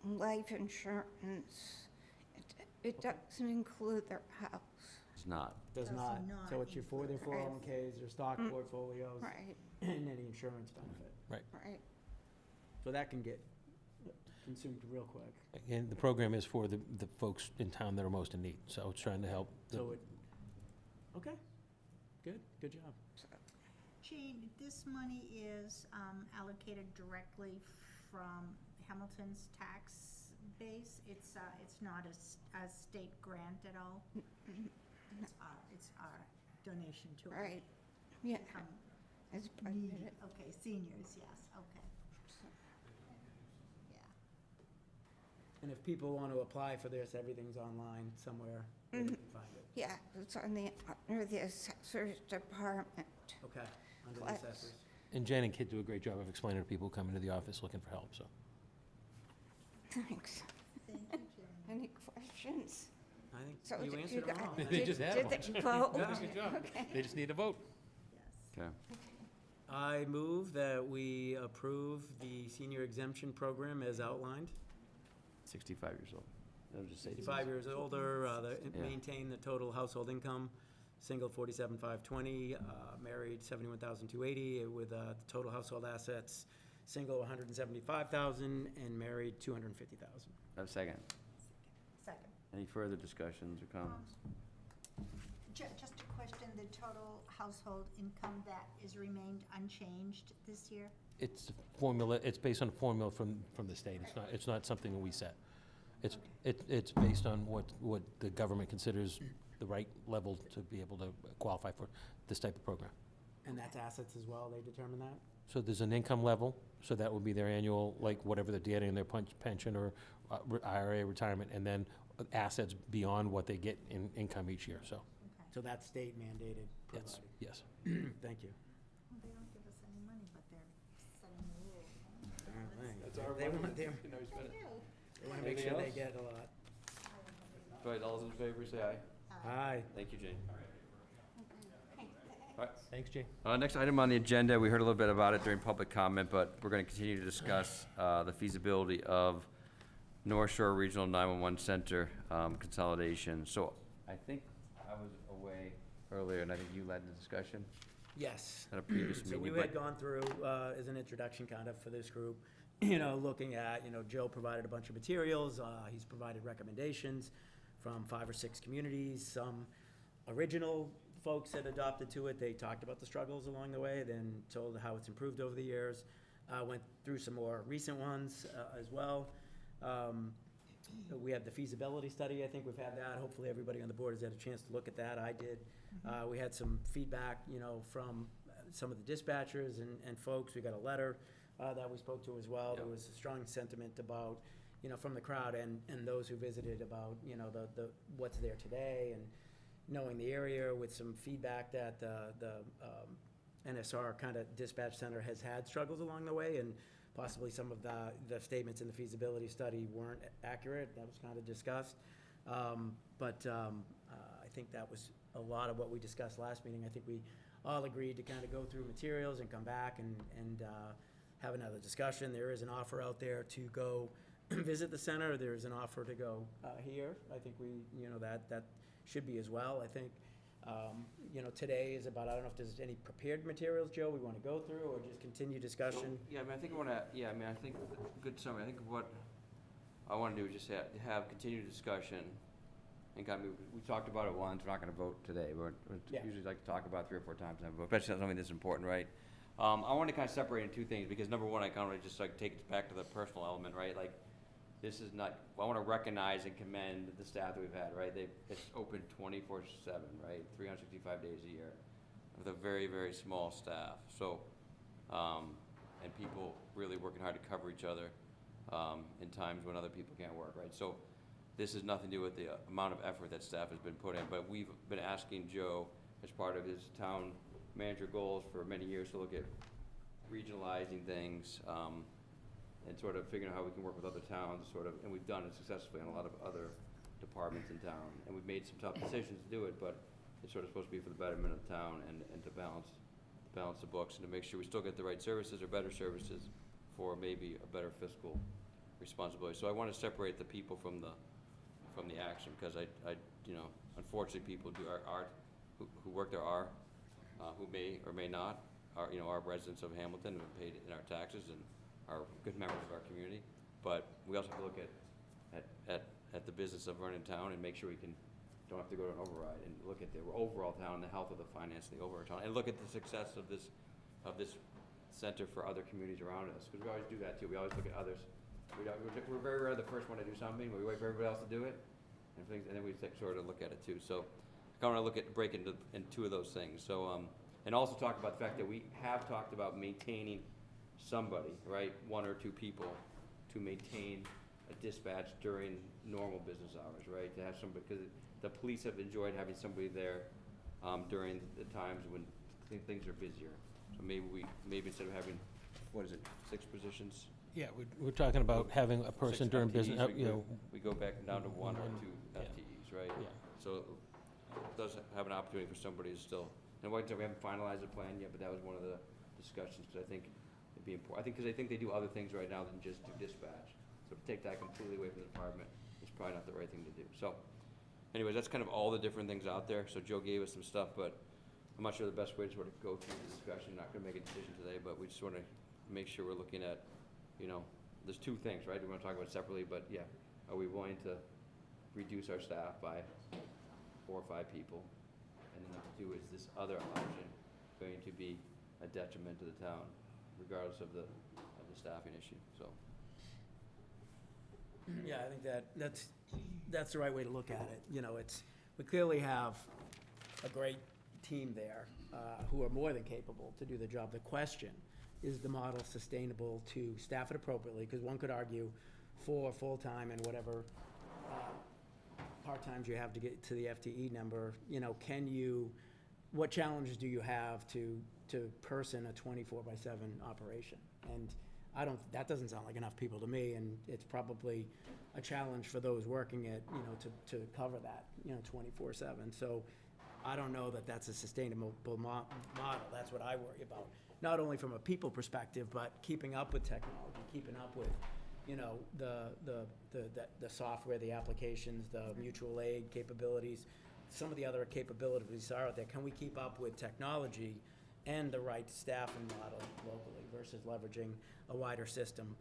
Speaker 11: life insurance. It doesn't include their house.
Speaker 5: It's not.
Speaker 3: does
Speaker 4: Does
Speaker 3: not?
Speaker 4: not
Speaker 3: So it's their
Speaker 4: include.
Speaker 3: 401Ks, their stock
Speaker 11: Mm.
Speaker 3: portfolios,
Speaker 11: Right,
Speaker 3: and any insurance benefit.
Speaker 11: right.
Speaker 3: So that can get consumed real quick.
Speaker 2: And the program is for the folks in town that are most in need, so it's trying to help.
Speaker 3: So okay, good job.
Speaker 4: Jane, this money is allocated directly from Hamilton's tax base? It's not a state grant at all? It's our donation to it?
Speaker 11: Right, yeah,
Speaker 4: From
Speaker 11: it's
Speaker 4: needy,
Speaker 11: budgeted.
Speaker 4: okay, seniors, yes, okay. Yeah.
Speaker 3: And if people want to apply for this, everything's online somewhere, where they can find it.
Speaker 11: Yeah, it's under the assessor's department.
Speaker 3: Okay, under the
Speaker 11: Flex.
Speaker 3: assessors.
Speaker 2: And Jen and Kit do a great job of explaining to people who come into the office looking for help, so.
Speaker 11: Thanks.
Speaker 4: Thank you, Jane.
Speaker 11: Any questions?
Speaker 3: I think
Speaker 11: So
Speaker 3: you
Speaker 11: did
Speaker 3: answered them all.
Speaker 11: guys-
Speaker 2: They just had
Speaker 11: Did
Speaker 2: a
Speaker 11: they vote?
Speaker 2: Good job.
Speaker 11: Okay.
Speaker 2: They just need to vote.
Speaker 4: Yes.
Speaker 5: Okay.
Speaker 3: I move that we approve the senior exemption program as outlined.
Speaker 5: 65 years old. That was just
Speaker 3: 65 years older,
Speaker 5: Yeah.
Speaker 3: maintain the total household income, single 47,520, married 71,280, with the total household assets, single 175,000, and married 250,000.
Speaker 5: A second.
Speaker 4: Second.
Speaker 5: Any further discussions or comments?
Speaker 4: Just a question, the total household income that is remained unchanged this year?
Speaker 2: It's a formula, it's based on a formula from the state. It's not something that we set. It's based on what the government considers the right level to be able to qualify for this type of program.
Speaker 3: And that's assets as well, they determine that?
Speaker 2: So there's an income level, so that would be their annual, like whatever they're getting in their pension or IRA retirement, and then assets beyond what they get in income each year, so,
Speaker 4: Okay.
Speaker 3: So that's state mandated
Speaker 2: yes,
Speaker 3: provided.
Speaker 2: yes.
Speaker 3: Thank you.
Speaker 4: Well, they don't give us any money, but they're setting the rules.
Speaker 3: That's our They want to make sure they get a lot.
Speaker 5: All right, all those in favor, say aye.
Speaker 3: Aye.
Speaker 5: Thank you, Jane.
Speaker 2: Thanks, Jay.
Speaker 5: Next item on the agenda, we heard a little bit about it during public comment, but we're gonna continue to discuss, the feasibility of North Shore Regional 911 Center, consolidation. So I think I was away earlier, and I think you led the discussion
Speaker 3: Yes.
Speaker 5: at a previous
Speaker 3: So
Speaker 5: meeting.
Speaker 3: we
Speaker 5: but-
Speaker 3: had gone through, as an introduction kind of for this group, you know, looking at, you know, Joe provided a bunch of materials, he's provided recommendations from 5 or 6 communities, some original folks that adopted to it, they talked about the struggles along the way, then told how it's improved over the years. Went through some more recent ones, as well. We have the feasibility study, I think we've had that, hopefully everybody on the board has had a chance to look at that, I did. We had some feedback, you know, from some of the dispatchers and folks, we got a letter that we spoke to as well. There was a strong sentiment about, you know, from the crowd and those who visited about, you know, the what's there today and knowing the area with some feedback that the NSR kind of dispatch center has had struggles along the way and possibly some of the statements in the feasibility study weren't accurate. That was kind of discussed. But I think that was a lot of what we discussed last meeting. I think we all agreed to kind of go through materials and come back and have another discussion. There is an offer out there to go visit the center. There's an offer to go here. I think we, you know, that should be as well. I think, you know, today is about, I don't know if there's any prepared materials, Joe, we want to go through or just continue discussion.
Speaker 5: Yeah, I mean, I think I think, good summary, I think what I wanna do is just have continued discussion and kind of, we talked about it once, we're not gonna vote today, we're
Speaker 3: Yeah.
Speaker 5: usually like to talk about 3 or 4 times and have a vote, especially on something that's important, right? I wanna kind of separate into 2 things, because number one, I kind of just like take it back to the personal element, right? Like, this is not, I wanna recognize and commend the staff that we've had, right? It's open 24/7, right? 365 days a year, with a very, very small staff, so, and people really working hard to cover each other, in times when other people can't work, right? So, this has nothing to do with the amount of effort that staff has been put in, but we've been asking Joe, as part of his town manager goals for many years, to look at regionalizing things, and sort of figuring out how we can work with other towns, sort of, and we've done it successfully in a lot of other departments in town. And we've made some tough decisions to do it, but it's sort of supposed to be for the betterment of the town and to balance the books and to make sure we still get the right services or better services for maybe a better fiscal responsibility. So I want to separate the people from the action, because I you know, unfortunately, people who work there are, who may or may not, are, you know, are residents of Hamilton and have paid in our taxes and are good members of our community, but we also have to look at the business of Vernon Town and make sure we don't have to go to an override, and look at the overall town, the health of the finance of the overall town, and look at the success of this center for other communities around us, because we always do that too. We always look at others. We're very rarely the first one to do something. We wait for everybody else to do it, and then we sort of look at it too. So I kind of want to break into 2 of those things. So and also talk about the fact that we have talked about maintaining somebody, right, 1 or 2 people, to maintain a dispatch during normal business hours, right? To have somebody, because the police have enjoyed having somebody there during the times when things are busier. So maybe instead of having, 6 positions?
Speaker 2: Yeah, we're talking about having a person
Speaker 5: 6
Speaker 2: during
Speaker 5: FTEs,
Speaker 2: business,
Speaker 5: we
Speaker 2: you know.
Speaker 5: We go back down to 1 or 2
Speaker 2: Yeah.
Speaker 5: FTEs, right?
Speaker 2: Yeah.
Speaker 5: So it does have an opportunity for somebody to still, and like I said, we haven't finalized the plan yet, but that was one of the discussions, because I think it'd be important. Because I think they do other things right now than just do dispatch. So to take that completely away from the department is probably not the right thing to do. So anyways, that's kind of all the different things out there. So Joe gave us some stuff, but I'm not sure the best way to sort of go through the discussion. Not gonna make a decision today, but we just wanna make sure we're looking at, you know, there's 2 things, right? We wanna talk about it separately, but yeah, are we willing to reduce our staff by 4 or 5 people? And then number 2, is this other option going to be a detriment to the town, regardless of the staffing issue, so.
Speaker 3: Yeah, I think that's the right way to look at it. You know, we clearly have a great team there who are more than capable to do the job. The question, is the model sustainable to staff it appropriately? Because one could argue 4 full-time and whatever part-times you have to get to the FTE number, you know, what challenges do you have to person a 24/7 operation? And that doesn't sound like enough people to me, and it's probably a challenge for those working it, you know, to cover that, you know, 24/7. So I don't know that that's a sustainable model. That's what I worry about. Not only from a people perspective, but keeping up with technology, keeping up with, you know, the software, the applications, the mutual aid capabilities, some of the other capabilities are out there. Can we keep up with technology and the right staffing model locally versus leveraging a wider system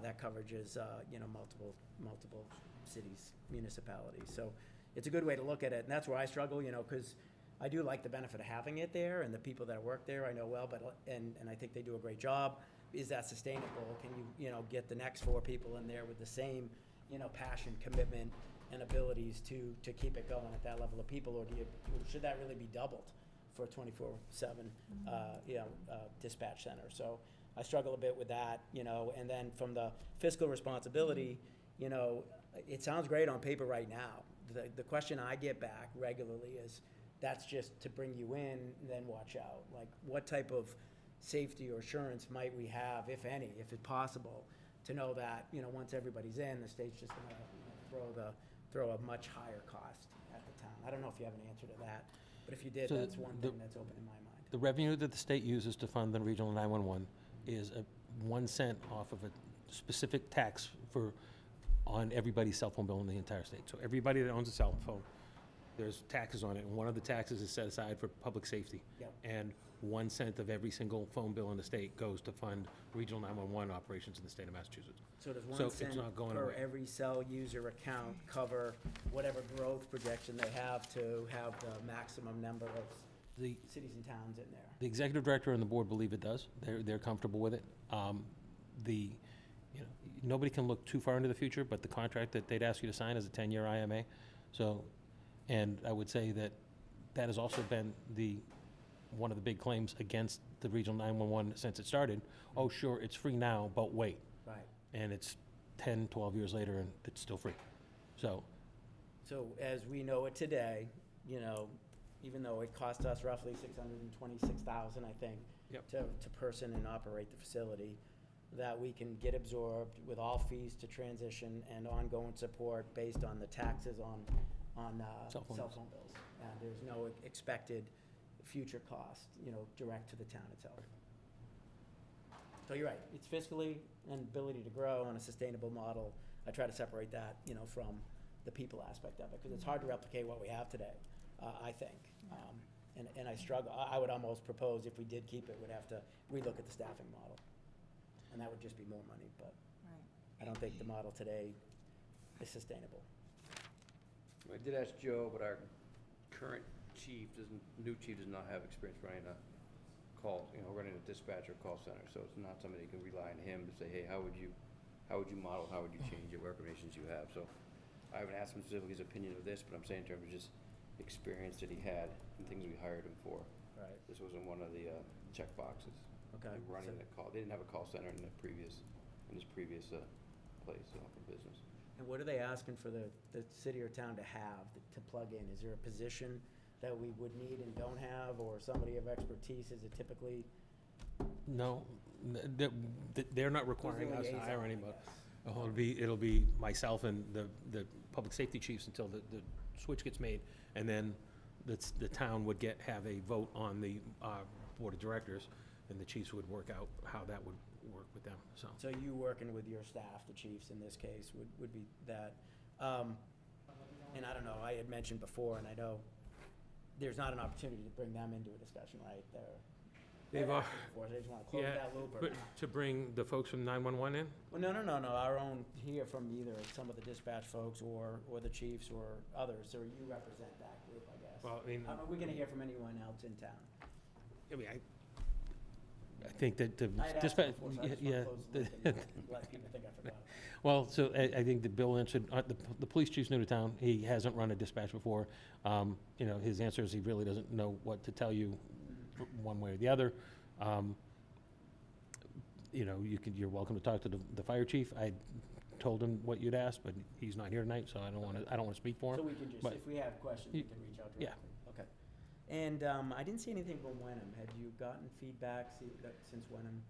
Speaker 3: that coverages, you know, multiple cities, municipalities? So it's a good way to look at it, and that's where I struggle, you know, because I do like the benefit of having it there, and the people that work there I know well, but, and I think they do a great job. Is that sustainable? Can you know, get the next 4 people in there with the same, you know, passion, commitment, and abilities to keep it going at that level of people, or should that really be doubled for a 24/7, you know, dispatch center? So I struggle a bit with that, you know, and then from the fiscal responsibility, you know, it sounds great on paper right now. The question I get back regularly is, that's just to bring you in, then watch out. Like, what type of safety or assurance might we have, if any, if it's possible, to know that, you know, once everybody's in, the state's just gonna, you know, throw a much higher cost at the town? I don't know if you have an answer to that, but if you did,
Speaker 2: So
Speaker 3: that's one thing that's open in my mind.
Speaker 2: The revenue that the state uses to fund the regional 911 is 1 cent off of a specific tax on everybody's cell phone bill in the entire state. So everybody that owns a cell phone, there's taxes on it, and one of the taxes is set aside for public safety.
Speaker 3: Yep.
Speaker 2: And 1 cent of every single phone bill in the state goes to fund regional 911 operations in the state of Massachusetts.
Speaker 3: So does
Speaker 2: So
Speaker 3: 1
Speaker 2: it's
Speaker 3: cent
Speaker 2: not going
Speaker 3: per
Speaker 2: away.
Speaker 3: every cell user account cover whatever growth projection they have to have the maximum number of
Speaker 2: The
Speaker 3: cities and towns in there?
Speaker 2: The executive director and the board believe it does. They're comfortable with it. You know, nobody can look too far into the future, but the contract that they'd ask you to sign is a 10-year IMA. So, and I would say that that has also been one of the big claims against the regional 911 since it started. Oh, sure, it's free now, but wait.
Speaker 3: Right.
Speaker 2: And it's 10, 12 years later, and it's still free. So,
Speaker 3: So as we know it today, you know, even though it cost us roughly $626,000, I think,
Speaker 2: Yep.
Speaker 3: to person and operate the facility, that we can get absorbed with all fees to transition and ongoing support based on the taxes on
Speaker 2: Cell phone
Speaker 3: cell
Speaker 2: bills.
Speaker 3: phone bills. And there's no expected future cost, you know, direct to the town itself. So you're right, it's fiscally and ability to grow on a sustainable model. I try to separate that, you know, from the people aspect of it, because it's hard to replicate what we have today, I think. And I struggle, I would almost propose, if we did keep it, we'd have to relook at the staffing model. And that would just be more money, but
Speaker 4: Right.
Speaker 3: I don't think the model today is sustainable.
Speaker 5: I did ask Joe, but our current new chief does not have experience running a running a dispatch or call center, so it's not somebody you can rely on him to say, hey, how would you model, how would you change it, what recommendations you have? So I haven't asked him specifically his opinion of this, but I'm saying in terms of just experience that he had and things we hired him for.
Speaker 3: Right.
Speaker 5: This wasn't one of the check boxes.
Speaker 3: Okay.
Speaker 5: Running the call, they didn't have a call center in his previous place, for business.
Speaker 3: And what are they asking for the city or town to have, to plug in? Is there a position that we would need and don't have, or somebody of expertise? Is it typically?
Speaker 2: no, they're not requiring us to
Speaker 3: liaison,
Speaker 2: hire
Speaker 3: I
Speaker 2: anybody.
Speaker 3: guess?
Speaker 2: Oh, it'll be myself and the public safety chiefs until the switch gets made, and then the town would have a vote on the board of directors, and the chiefs would work out how that would work with them, so.
Speaker 3: So you working with your staff, the chiefs in this case, would be that. And I don't know, I had mentioned before, and I know there's not an opportunity to bring them into a discussion, right?
Speaker 2: They've
Speaker 3: They're
Speaker 2: al-
Speaker 3: asking for it. They just want to close
Speaker 2: Yeah,
Speaker 3: that loop or
Speaker 2: but
Speaker 3: not?
Speaker 2: to bring the folks from 911 in?
Speaker 3: Well, no, our own here from either some of the dispatch folks or the chiefs or others, or you represent that group, I guess.
Speaker 2: Well, I mean,
Speaker 3: Are we gonna hear from anyone else in town?
Speaker 2: I think that the
Speaker 3: I had asked
Speaker 2: dispatch,
Speaker 3: before, so I just
Speaker 2: yeah.
Speaker 3: wanna close the loop and let people think I forgot.
Speaker 2: Well, so I think that Bill answered, the police chief's new to town, he hasn't run a dispatch before. You know, his answer is he really doesn't know what to tell you one way or the other. You know, you're welcome to talk to the fire chief. I told him what you'd asked, but he's not here tonight, so I don't wanna speak for
Speaker 3: So
Speaker 2: him.
Speaker 3: we can just,
Speaker 2: but
Speaker 3: if we have questions, we
Speaker 2: you-
Speaker 3: can reach out
Speaker 2: yeah.
Speaker 3: directly? Okay. And I didn't see anything from Wenham. Had you gotten feedback since Wenham?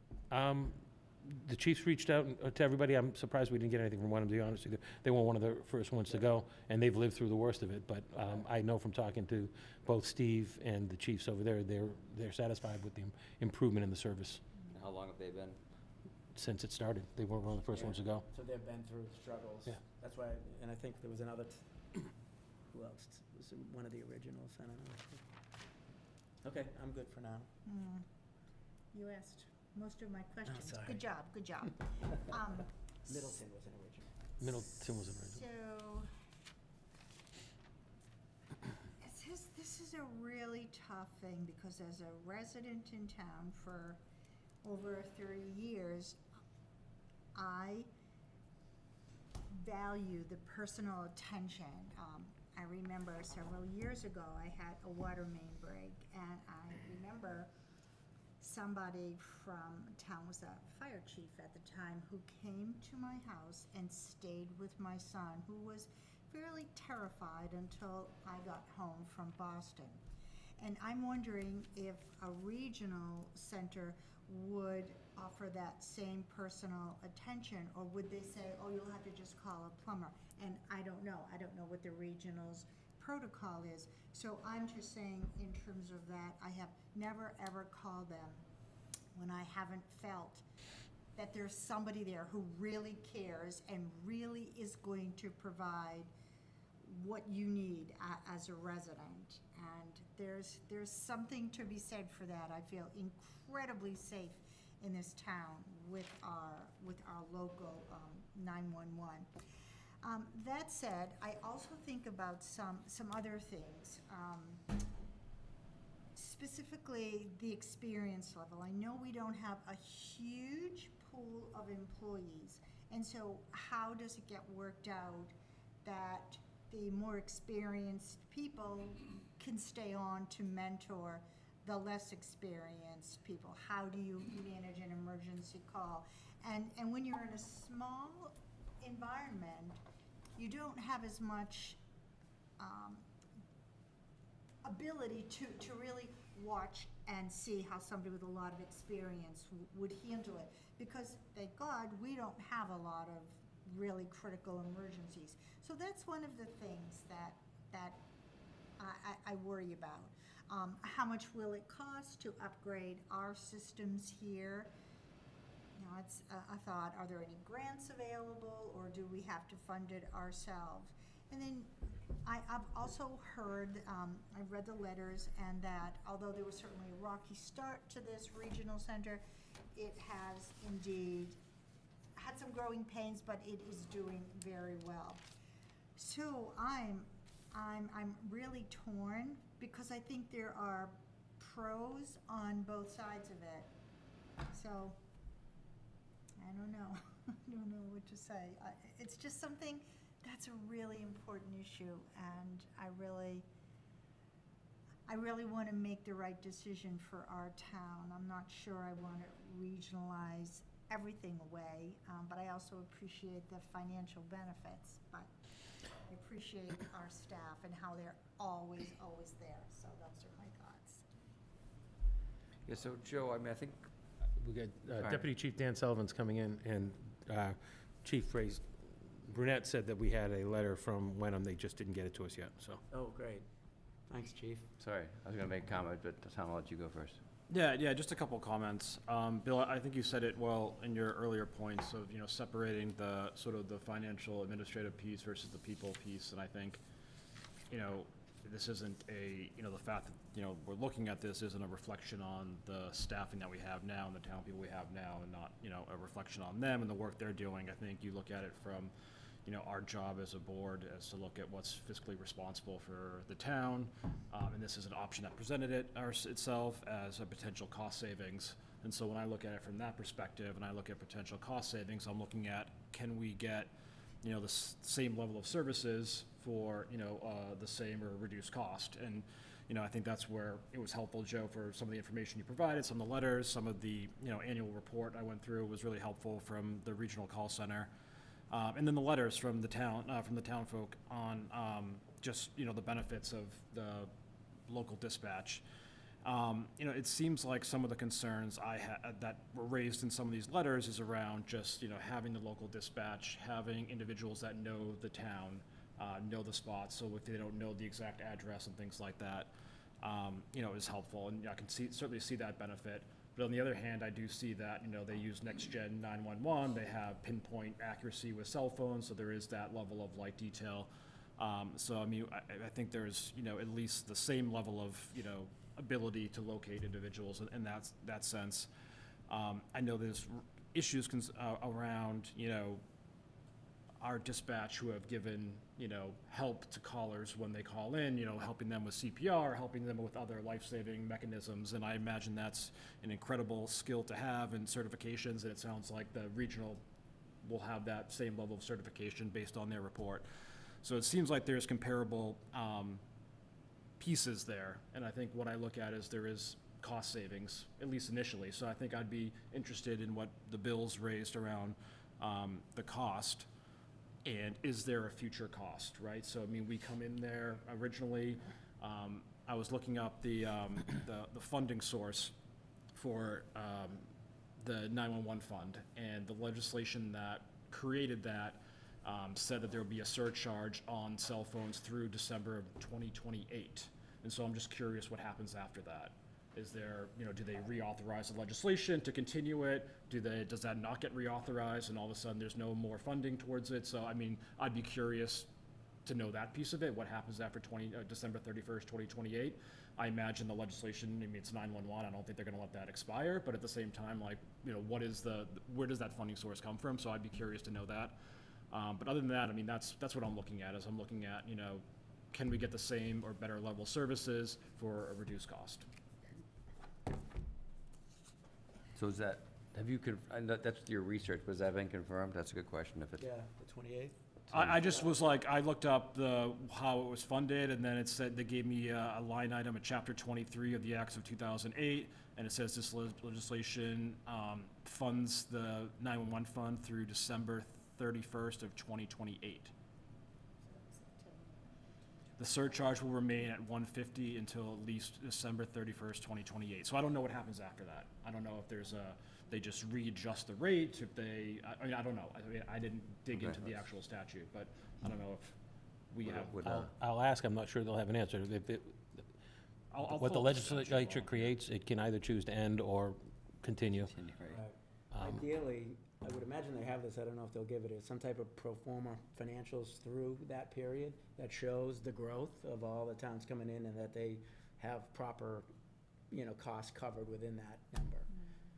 Speaker 2: The chiefs reached out to everybody. I'm surprised we didn't get anything from one of them, to be honest with you. They weren't one of the first ones to go, and they've lived through the worst of it. But I know from talking to both Steve and the chiefs over there, they're satisfied with the improvement in the service
Speaker 5: How long have they been?
Speaker 2: since it started. They weren't one of the first ones to go.
Speaker 3: So they've been through struggles.
Speaker 2: Yeah.
Speaker 3: That's why, and I think there was another, who else? Was it one of the originals? I don't know. Okay, I'm good for now.
Speaker 4: You asked most of my questions.
Speaker 3: sorry.
Speaker 4: Good job, good job.
Speaker 3: Middleton was an original.
Speaker 2: Middleton was an original.
Speaker 4: So, this is a really tough thing, because as a resident in town for over 30 years, I value the personal attention. I remember several years ago, I had a water main break, and I remember somebody from town, was a fire chief at the time, who came to my house and stayed with my son, who was fairly terrified until I got home from Boston. And I'm wondering if a regional center would offer that same personal attention, or would they say, oh, you'll have to just call a plumber? And I don't know what the regional's protocol is. So I'm just saying, in terms of that, I have never, ever called them when I haven't felt that there's somebody there who really cares and really is going to provide what you need as a resident. And there's something to be said for that. I feel incredibly safe in this town with our local 911. That said, I also think about some other things. Specifically, the experience level. I know we don't have a huge pool of employees, and so how does it get worked out that the more experienced people can stay on to mentor the less experienced people? How do you manage an emergency call? And when you're in a small environment, you don't have as much ability to really watch and see how somebody with a lot of experience would handle it. Because, thank God, we don't have a lot of really critical emergencies. So that's one of the things that I worry about. How much will it cost to upgrade our systems here? You know, it's a thought. Are there any grants available, or do we have to fund it ourselves? And then I've also heard, I've read the letters, and that although there was certainly a rocky start to this regional center, it has indeed had some growing pains, but it is doing very well. So I'm really torn, because I think there are pros on both sides of it. So I don't know. I don't know what to say. It's just something that's a really important issue, and I really want to make the right decision for our town. I'm not sure I want to regionalize everything away, but I also appreciate the financial benefits. But I appreciate our staff and how they're always there. So those are my thoughts.
Speaker 5: Yeah, so Joe, I mean, I think,
Speaker 2: We got
Speaker 5: Right.
Speaker 2: Deputy Chief Dan Sullivan's coming in, and Chief Brunette said that we had a letter from Wenham. They just didn't get it to us yet, so.
Speaker 3: Oh, great. Thanks, chief.
Speaker 5: sorry, I was gonna make a comment, but Tom, I'll let you go first.
Speaker 1: Yeah, just a couple of comments. Bill, I think you said it well in your earlier points of, separating the sort of the financial administrative piece versus the people piece. And I think, this isn't the fact that, we're looking at this isn't a reflection on the staffing that we have now and the town people we have now, and not, a reflection on them and the work they're doing. I think you look at it from, our job as a board as to look at what's fiscally responsible for the town. And this is an option that presented itself as a potential cost savings. And so when I look at it from that perspective, and I look at potential cost savings, I'm looking at, can we get, the same level of services for, the same or reduced cost? And, I think that's where it was helpful, Joe, for some of the information you provided, some of the letters, some of the, annual report I went through was really helpful from the regional call center. And then the letters from the town folk on, just, the benefits of the local dispatch. You know, it seems like some of the concerns that were raised in some of these letters is around just, you know, having the local dispatch, having individuals that know the town, know the spots, so if they don't know the exact address and things like that, you know, is helpful, and I can certainly see that benefit. But on the other hand, I do see that, you know, they use NextGen 911, they have pinpoint accuracy with cell phones, so there is that level of light detail. So, I mean, I think there's, you know, at least the same level of, you know, ability to locate individuals in that sense. I know there's issues around, you know, our dispatch who have given, you know, help to callers when they call in, you know, helping them with CPR, helping them with other life-saving mechanisms, and I imagine that's an incredible skill to have and certifications, and it sounds like the regional will have that same level of certification based on their report. So it seems like there's comparable pieces there, and I think what I look at is there is cost savings, at least initially, so I think I'd be interested in what the bills raised around the cost. And is there a future cost, right? So, I mean, we come in there originally, I was looking up the funding source for the 911 fund, and the legislation that created that said that there would be a surcharge on cell phones through December of 2028. And so I'm just curious what happens after that. Is there, you know, do they reauthorize the legislation to continue it? Does that not get reauthorized and all of a sudden there's no more funding towards it? So, I mean, I'd be curious to know that piece of it, what happens after December 31st, 2028. I imagine the legislation, I mean, it's 911, I don't think they're gonna let that expire, but at the same time, like, you know, where does that funding source come from? So I'd be curious to know that. But other than that, I mean, that's what I'm looking at, is I'm looking at, you know, can we get the same or better level services for a reduced cost?
Speaker 5: So is that, I know that's your research, but has that been confirmed? That's a good question, if it's.
Speaker 3: Yeah, the 28th.
Speaker 1: I just was like, I looked up how it was funded, and then it said, they gave me a line item at chapter 23 of the Acts of 2008, and it says this legislation funds the 911 fund through December 31st of 2028. The surcharge will remain at $150 until at least December 31st, 2028. So I don't know what happens after that. I don't know if there's they just readjust the rate, if they, I mean, I don't know. I mean, I didn't dig into the actual statute, but I don't know if we have.
Speaker 2: I'll ask, I'm not sure they'll have an answer.
Speaker 1: I'll
Speaker 2: What the
Speaker 1: pull up the statute.
Speaker 2: legislature creates, it can either choose to end or continue.
Speaker 3: Ideally, I would imagine they have this, I don't know if they'll give it, as some type of pro forma financials through that period that shows the growth of all the towns coming in and that they have proper, you know, costs covered within that number.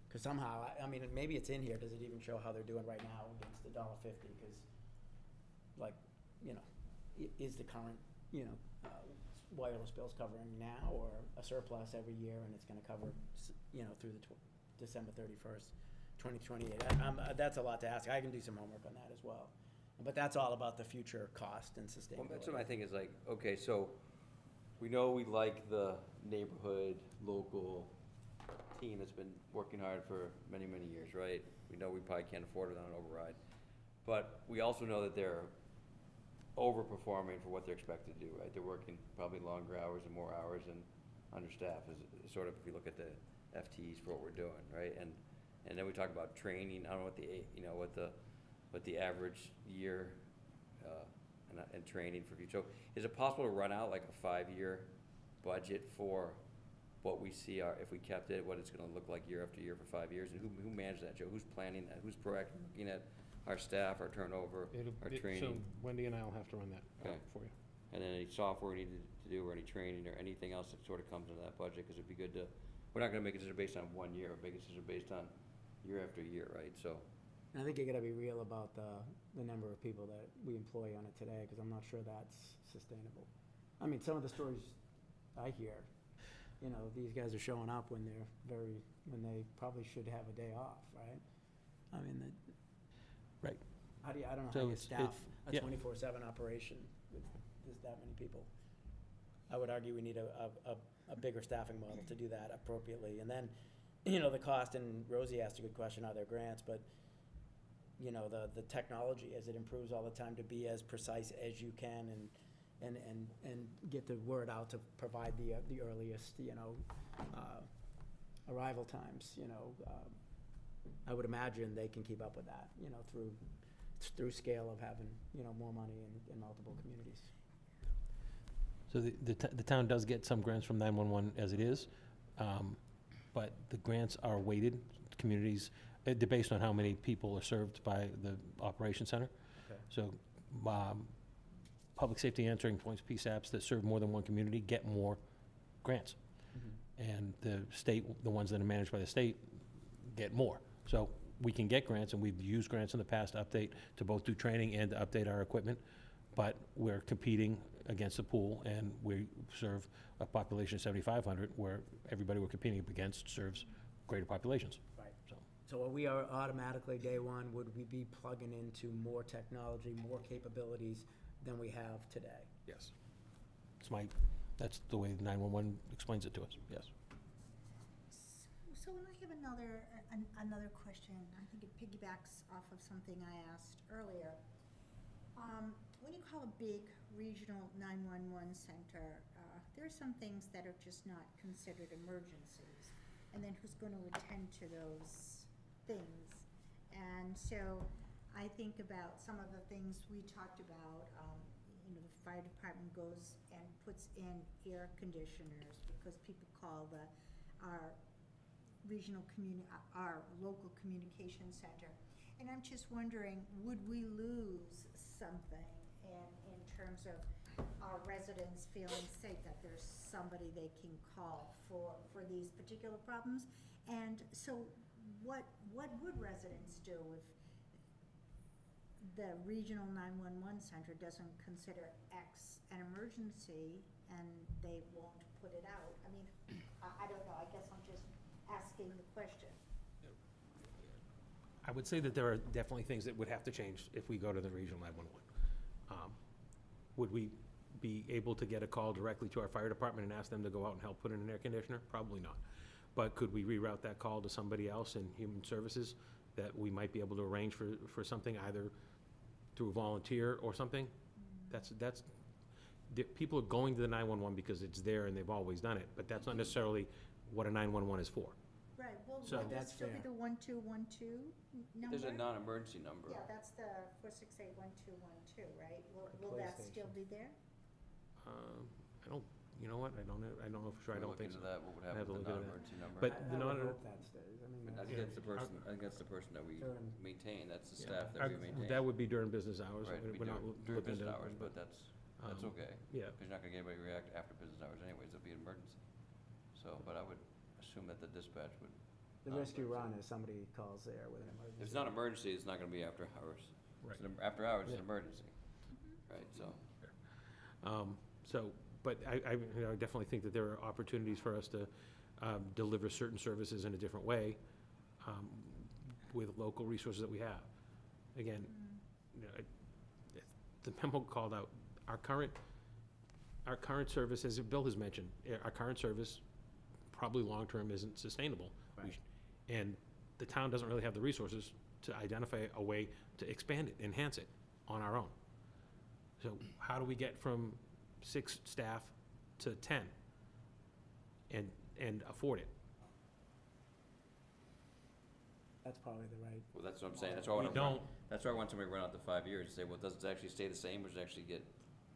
Speaker 3: Because somehow, I mean, maybe it's in here, does it even show how they're doing right now against the $1.50? Because, like, you know, is the current, you know, wireless bills covering now, or a surplus every year and it's gonna cover, you know, through the December 31st? 2028. That's a lot to ask. I can do some homework on that as well. But that's all about the future cost and sustainability.
Speaker 5: Well, that's what I think is like, okay, so we know we like the neighborhood, local team that's been working hard for many, many years, right? We know we probably can't afford it on an override. But we also know that they're overperforming for what they're expected to do, right? They're working probably longer hours and more hours and understaffed, is sort of, if you look at the FTEs for what we're doing, right? And then we talk about training. I don't know what what the average year and training for future. So is it possible to run out like a 5-year budget for what we see if we kept it, what it's going to look like year after year for 5 years? And who managed that, Joe? Who's planning that? Who's proactively looking at our staff, our turnover, our training?
Speaker 2: So Wendy and I will have to run that for you.
Speaker 5: And then any software we needed to do, or any training, or anything else that sort of comes into that budget, because it'd be good to. We're not going to make a decision based on 1 year. We'll make a decision based on year after year, right? So,
Speaker 3: And I think you gotta be real about the number of people that we employ on it today, because I'm not sure that's sustainable. I mean, some of the stories I hear, you know, these guys are showing up when when they probably should have a day off, right? I mean,
Speaker 2: Right.
Speaker 3: I don't know
Speaker 2: So
Speaker 3: how you
Speaker 2: it's-
Speaker 3: staff a
Speaker 2: yeah.
Speaker 3: 24/7 operation with that many people. I would argue we need a bigger staffing model to do that appropriately. And then, you know, the cost, and Rosie asked a good question, are there grants? But, you know, the technology, as it improves all the time, to be as precise as you can and get the word out to provide the earliest, arrival times, I would imagine they can keep up with that, through scale of having, more money in multiple communities.
Speaker 2: So the town does get some grants from 911 as it is, but the grants are weighted, communities, they're based on how many people are served by the operation center.
Speaker 3: Okay.
Speaker 2: So, public safety answering points, PSAPs, that serve more than one community get more grants. And the state, the ones that are managed by the state, get more. So we can get grants, and we've used grants in the past to update, to both do training and to update our equipment, but we're competing against the pool, and we serve a population of 7,500, where everybody we're competing against serves greater populations.
Speaker 3: Right.
Speaker 2: So,
Speaker 3: So are we are automatically, day one, would we be plugging into more technology, more capabilities than we have today?
Speaker 2: yes. That's the way 911 explains it to us, yes.
Speaker 4: So when I have another question, I think it piggybacks off of something I asked earlier. When you call a big regional 911 center, there are some things that are just not considered emergencies. And then who's going to attend to those things? And so I think about some of the things we talked about. The fire department goes and puts in air conditioners because people call our local communication center. And I'm just wondering, would we lose something in terms of our residents feeling safe, that there's somebody they can call for these particular problems? And so what would residents do if the regional 911 center doesn't consider X an emergency and they won't put it out? I mean, I don't know, I guess I'm just asking the question.
Speaker 2: I would say that there are definitely things that would have to change if we go to the regional 911. Would we be able to get a call directly to our fire department and ask them to go out and help put in an air conditioner? Probably not. But could we reroute that call to somebody else in human services that we might be able to arrange for something, either through a volunteer or something? People are going to the 911 because it's there and they've always done it, but that's not necessarily what a 911 is for.
Speaker 4: Right, well,
Speaker 2: So-
Speaker 4: would that
Speaker 3: That's
Speaker 4: still be
Speaker 3: fair.
Speaker 4: the 1212 number?
Speaker 5: There's a non-emergency number.
Speaker 4: Yeah, that's the 468-1212, right? Will
Speaker 3: police
Speaker 4: that still be there?
Speaker 2: I don't, you know what, I don't know for sure, I
Speaker 5: We'll
Speaker 2: don't
Speaker 5: look
Speaker 2: think
Speaker 5: into
Speaker 2: so.
Speaker 5: that, what would
Speaker 2: Have
Speaker 5: happen
Speaker 2: to
Speaker 5: with the
Speaker 2: look into that.
Speaker 5: non-emergency number.
Speaker 2: But
Speaker 3: I
Speaker 2: the
Speaker 3: would
Speaker 2: non-
Speaker 3: hope that stays. I mean,
Speaker 5: I think that's the person that we
Speaker 3: During-
Speaker 5: maintain, that's the
Speaker 2: Yeah.
Speaker 5: staff that we maintain.
Speaker 2: That would be during business hours.
Speaker 5: Right,
Speaker 2: We're not
Speaker 5: during
Speaker 2: looking
Speaker 5: business
Speaker 2: to-
Speaker 5: hours, but that's okay.
Speaker 2: Yeah,
Speaker 5: Because you're not gonna get anybody to react after business hours anyways, it'll be an emergency. So, but I would assume that the dispatch would,
Speaker 3: The rescue run is somebody calls there with an emergency.
Speaker 5: if it's not emergency, it's not gonna be after hours.
Speaker 2: right.
Speaker 5: After hours, it's
Speaker 2: Yeah.
Speaker 5: an emergency, right, so.
Speaker 2: But I definitely think that there are opportunities for us to deliver certain services in a different way with local resources that we have. Again, the memo called out, our current service, as Bill has mentioned, our current service probably long-term isn't sustainable.
Speaker 3: Right.
Speaker 2: And the town doesn't really have the resources to identify a way to expand it, enhance it on our own. So how do we get from 6 staff to 10 and afford it?
Speaker 3: That's probably the right.
Speaker 5: Well, that's what I'm saying, that's why I
Speaker 2: We
Speaker 5: want
Speaker 2: don't,
Speaker 5: that's why I want somebody to run out to 5 years and say, well, does it actually stay the same, or does it actually get,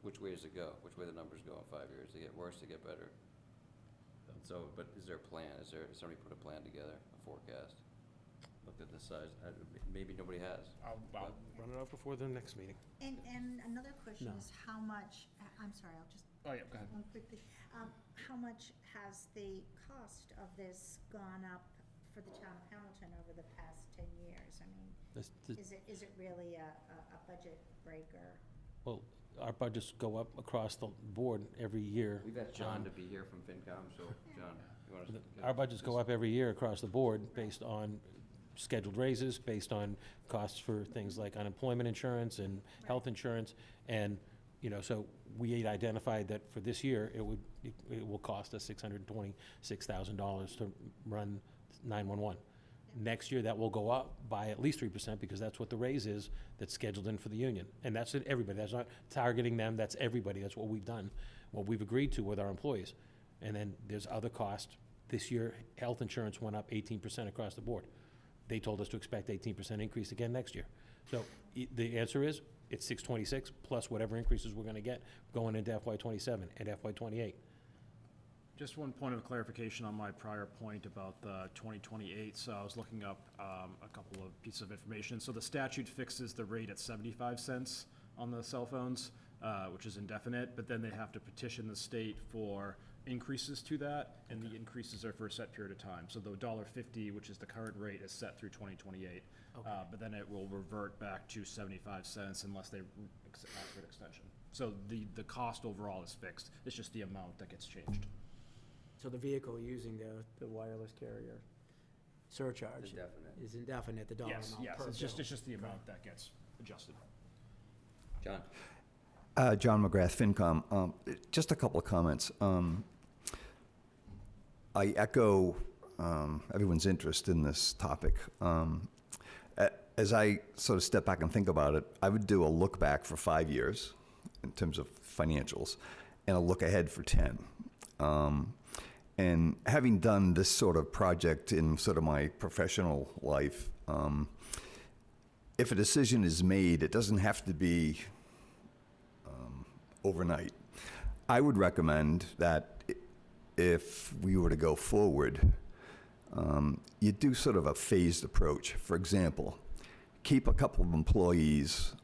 Speaker 5: which way does it go? Which way the numbers go in 5 years? They get worse, they get better? So, but is there a plan? Has somebody put a plan together, a forecast? Looked at the size, maybe nobody has.
Speaker 2: I'll run it out before the next meeting.
Speaker 4: And another question
Speaker 3: No.
Speaker 4: is how much, I'm sorry, I'll just,
Speaker 1: Oh, yeah, go ahead.
Speaker 4: one quick thing. How much has the cost of this gone up for the town of Hamilton over the past 10 years? I mean, is it really a budget breaker?
Speaker 2: Well, our budgets go up across the board every year.
Speaker 5: We've asked John to be here from FinCom, so, John, you want to?
Speaker 2: Our budgets go up every year across the board based on scheduled raises, based on costs for things like unemployment insurance and health insurance. And, so we had identified that for this year, it will cost us $626,000 to run 911. Next year, that will go up by at least 3% because that's what the raise is that's scheduled in for the union. And that's it, everybody. That's not targeting them, that's everybody. That's what we've done, what we've agreed to with our employees. And then there's other costs. This year, health insurance went up 18% across the board. They told us to expect 18% increase again next year. So the answer is, it's 626 plus whatever increases we're gonna get going into FY '27 and FY '28.
Speaker 1: Just one point of clarification on my prior point about the 2028. So I was looking up a couple of pieces of information. So the statute fixes the rate at 75 cents on the cell phones, which is indefinite, but then they have to petition the state for increases to that, and the increases are for a set period of time. So the $1.50, which is the current rate, is set through 2028. But then it will revert back to 75 cents unless they ask for an extension. So the cost overall is fixed. It's just the amount that gets changed.
Speaker 3: So the vehicle using the wireless carrier surcharge
Speaker 5: Indefinite.
Speaker 3: is indefinite, the dollar
Speaker 1: Yes,
Speaker 3: amount
Speaker 1: yes,
Speaker 3: per
Speaker 1: it's just
Speaker 3: bill.
Speaker 1: the amount that gets adjusted.
Speaker 5: John?
Speaker 12: John McGrath, FinCom. Just a couple of comments. I echo everyone's interest in this topic. As I sort of step back and think about it, I would do a look back for 5 years in terms of financials and a look ahead for 10. And having done this sort of project in sort of my professional life, if a decision is made, it doesn't have to be overnight. I would recommend that if we were to go forward, you do sort of a phased approach. For example, keep a couple of employees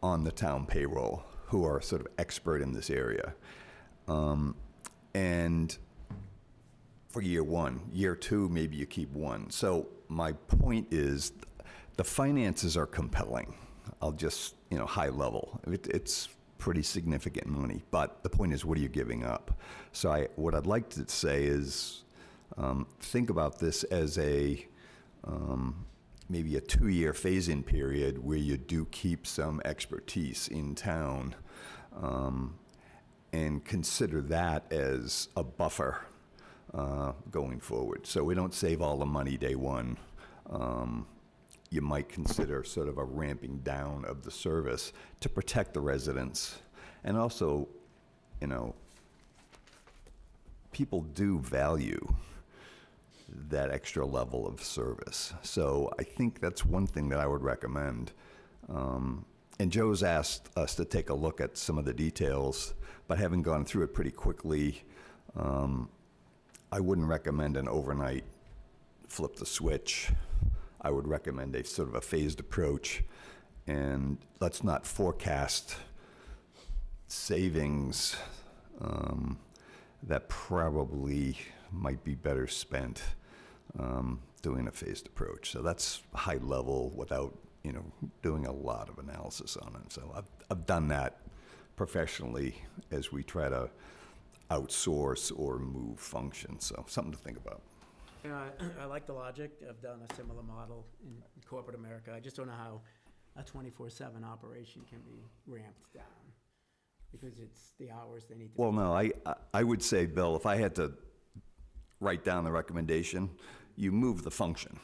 Speaker 12: on the town payroll who are sort of expert in this area. And for year one. Year two, maybe you keep one. So my point is the finances are compelling. I'll just, high level. It's pretty significant money, but the point is, what are you giving up? So what I'd like to say is think about this as maybe a 2-year phase-in period where you do keep some expertise in town, and consider that as a buffer going forward. So we don't save all the money day one. You might consider sort of a ramping down of the service to protect the residents. And also, people do value that extra level of service. So I think that's one thing that I would recommend. And Joe's asked us to take a look at some of the details, but having gone through it pretty quickly, I wouldn't recommend an overnight flip the switch. I would recommend a sort of a phased approach, and let's not forecast savings that probably might be better spent doing a phased approach. So that's high level without, doing a lot of analysis on it. So I've done that professionally as we try to outsource or move functions. So something to think about.
Speaker 3: I like the logic. I've done a similar model in corporate America. I just don't know how a 24/7 operation can be ramped down because it's the hours they need to.
Speaker 12: Well, no, I would say, Bill, if I had to write down the recommendation, you move the function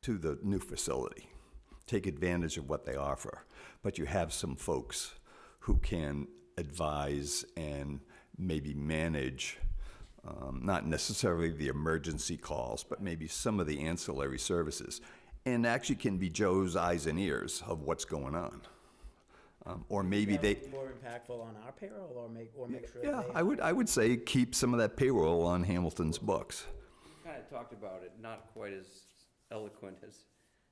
Speaker 12: to the new facility. Take advantage of what they offer, but you have some folks who can advise and maybe manage, not necessarily the emergency calls, but maybe some of the ancillary services, and actually can be Joe's eyes and ears of what's going on. Or maybe they.
Speaker 3: More impactful on our payroll, or make sure.
Speaker 12: Yeah,
Speaker 3: they
Speaker 12: I would say keep some of that payroll on Hamilton's books.
Speaker 5: We kind of talked about it, not quite as eloquent as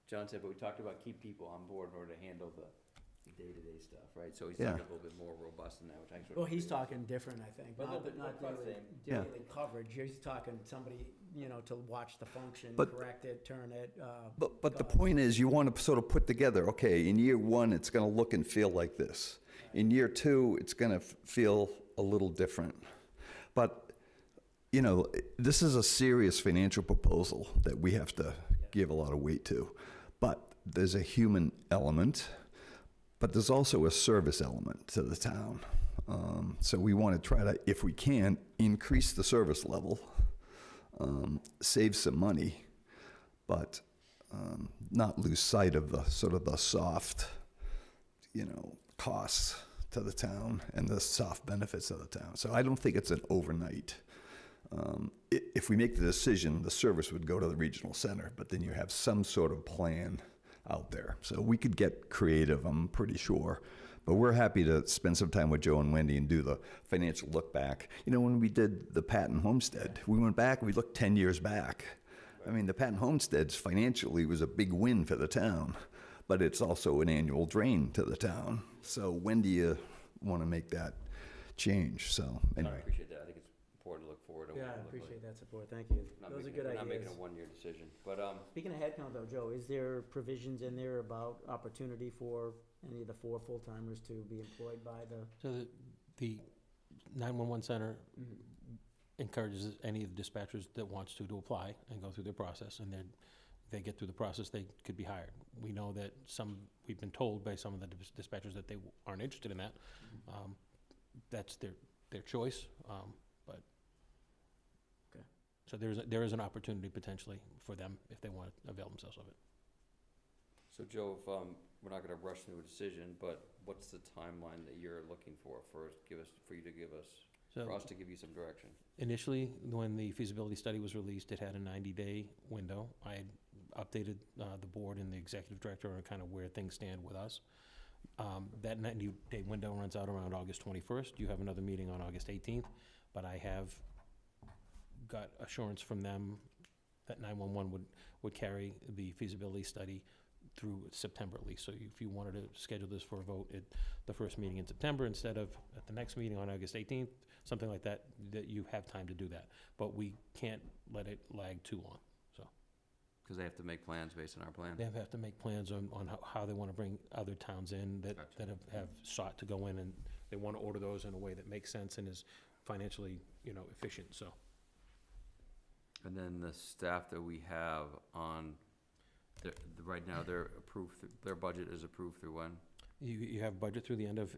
Speaker 5: John said, but we talked about keep people on board in order to handle the day-to-day stuff, right? So he's
Speaker 12: Yeah.
Speaker 5: talking a little bit more robust than that, which I sort of.
Speaker 3: Well, he's
Speaker 5: agree with.
Speaker 3: talking different, I think.
Speaker 5: But a little
Speaker 3: Not
Speaker 5: bit
Speaker 3: not
Speaker 5: about the
Speaker 3: daily,
Speaker 5: same.
Speaker 12: Yeah.
Speaker 3: daily coverage. He's talking somebody, to watch the function,
Speaker 12: But-
Speaker 3: correct it, turn it.
Speaker 12: But the point is, you want to sort of put together, okay, in year one, it's going to look and feel like this. In year two, it's going to feel a little different. But, this is a serious financial proposal that we have to give a lot of weight to. But there's a human element, but there's also a service element to the town. So we want to try to, if we can, increase the service level, save some money, but not lose sight of the sort of the soft, costs to the town and the soft benefits of the town. So I don't think it's an overnight. If we make the decision, the service would go to the regional center, but then you have some sort of plan out there. So we could get creative, I'm pretty sure. But we're happy to spend some time with Joe and Wendy and do the financial look back. When we did the Patton Homestead, we went back and we looked 10 years back. I mean, the Patton Homesteads financially was a big win for the town, but it's also an annual drain to the town. So when do you want to make that change? So
Speaker 5: I
Speaker 12: anyway.
Speaker 5: appreciate that. I think it's important to look forward to what
Speaker 3: Yeah, I
Speaker 5: it look like.
Speaker 3: appreciate that support, thank you.
Speaker 5: Not
Speaker 3: Those are
Speaker 5: making-
Speaker 3: good
Speaker 5: we're Not making
Speaker 3: ideas.
Speaker 5: a one-year decision, but,
Speaker 3: Speaking of headcount though, Joe, is there provisions in there about opportunity for any of the 4 full-timers to be employed by the?
Speaker 2: So the 911 center encourages any of the dispatchers that wants to apply and go through their process, and they get through the process, they could be hired. We know that we've been told by some of the dispatchers that they aren't interested in that. That's their choice, but.
Speaker 3: Okay.
Speaker 2: So there is an opportunity potentially for them if they want to avail themselves of it.
Speaker 5: so Joe, if, we're not gonna rush into a decision, but what's the timeline that you're looking for for you to give us,
Speaker 2: So
Speaker 5: for us to give you some direction?
Speaker 2: initially, when the feasibility study was released, it had a 90-day window. I had updated the board and the executive director on kind of where things stand with us. That 90-day window runs out around August 21st. You have another meeting on August 18th, but I have got assurance from them that 911 would carry the feasibility study through September at least. So if you wanted to schedule this for a vote at the first meeting in September instead of at the next meeting on August 18th, something like that, that you have time to do that. But we can't let it lag too long, so.
Speaker 5: Because they have to make plans based on our plan.
Speaker 2: They have to make plans on how they want to bring other towns in that
Speaker 5: Gotcha.
Speaker 2: have sought to go in, and they want to order those in a way that makes sense and is financially, efficient, so.
Speaker 5: And then the staff that we have on, right now, their budget is approved through when?
Speaker 2: You have budget through the end of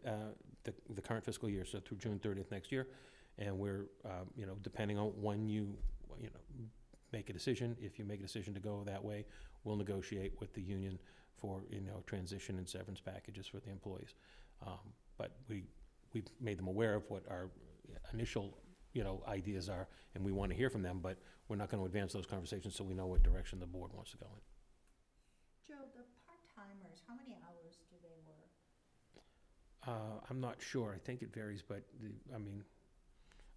Speaker 2: the current fiscal year, so through June 30th next year. And we're, depending on when you make a decision, if you make a decision to go that way, we'll negotiate with the union for, transition and severance packages for the employees. But we've made them aware of what our initial, ideas are, and we want to hear from them, but we're not going to advance those conversations so we know what direction the board wants to go in.
Speaker 4: Joe, the part-timers, how many hours do they work?
Speaker 2: I'm not sure. I think it varies, but,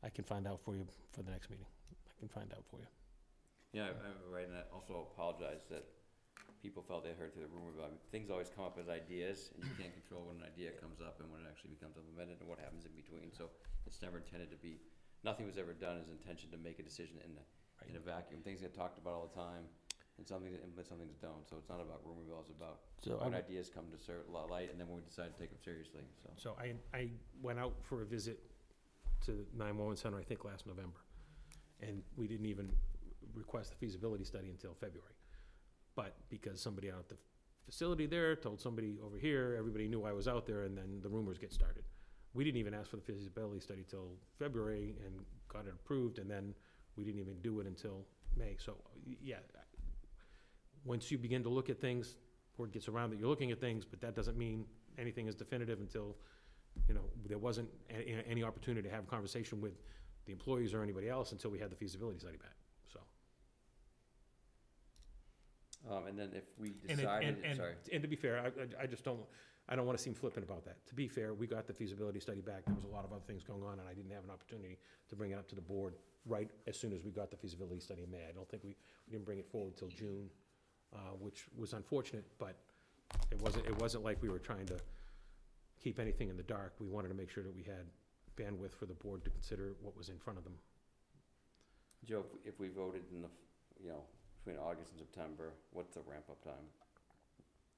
Speaker 2: I can find out for you for the next meeting. I can find out for you.
Speaker 5: Yeah, right, and I also apologize that people felt they heard through the rumor about, things always come up as ideas, and you can't control when an idea comes up and when it actually becomes implemented and what happens in between, so it's never intended to be, nothing was ever done as intention to make a decision in a vacuum. Things get talked about all the time, and some things implement, some things don't, so it's not about rumor mills, it's about
Speaker 2: So
Speaker 5: when ideas come to light, and then when we decide to take them seriously, so.
Speaker 2: So I went out for a visit to 911 Center, I think, last November, and we didn't even request the feasibility study until February. But because somebody out at the facility there told somebody over here, everybody knew I was out there, and then the rumors get started. We didn't even ask for the feasibility study till February and got it approved, and then we didn't even do it until May. So, yeah, once you begin to look at things, word gets around that you're looking at things, but that doesn't mean anything is definitive until, there wasn't any opportunity to have a conversation with the employees or anybody else until we had the feasibility study back, so.
Speaker 5: And then if we
Speaker 2: And
Speaker 5: decided, sorry.
Speaker 2: And to be fair, I don't want to seem flippant about that. To be fair, we got the feasibility study back. There was a lot of other things going on, and I didn't have an opportunity to bring it up to the board right as soon as we got the feasibility study in May. I don't think we didn't bring it forward till June, which was unfortunate, but it wasn't like we were trying to keep anything in the dark. We wanted to make sure that we had bandwidth for the board to consider what was in front of them.
Speaker 5: Joe, if we voted in the, between August and September, what's the ramp-up time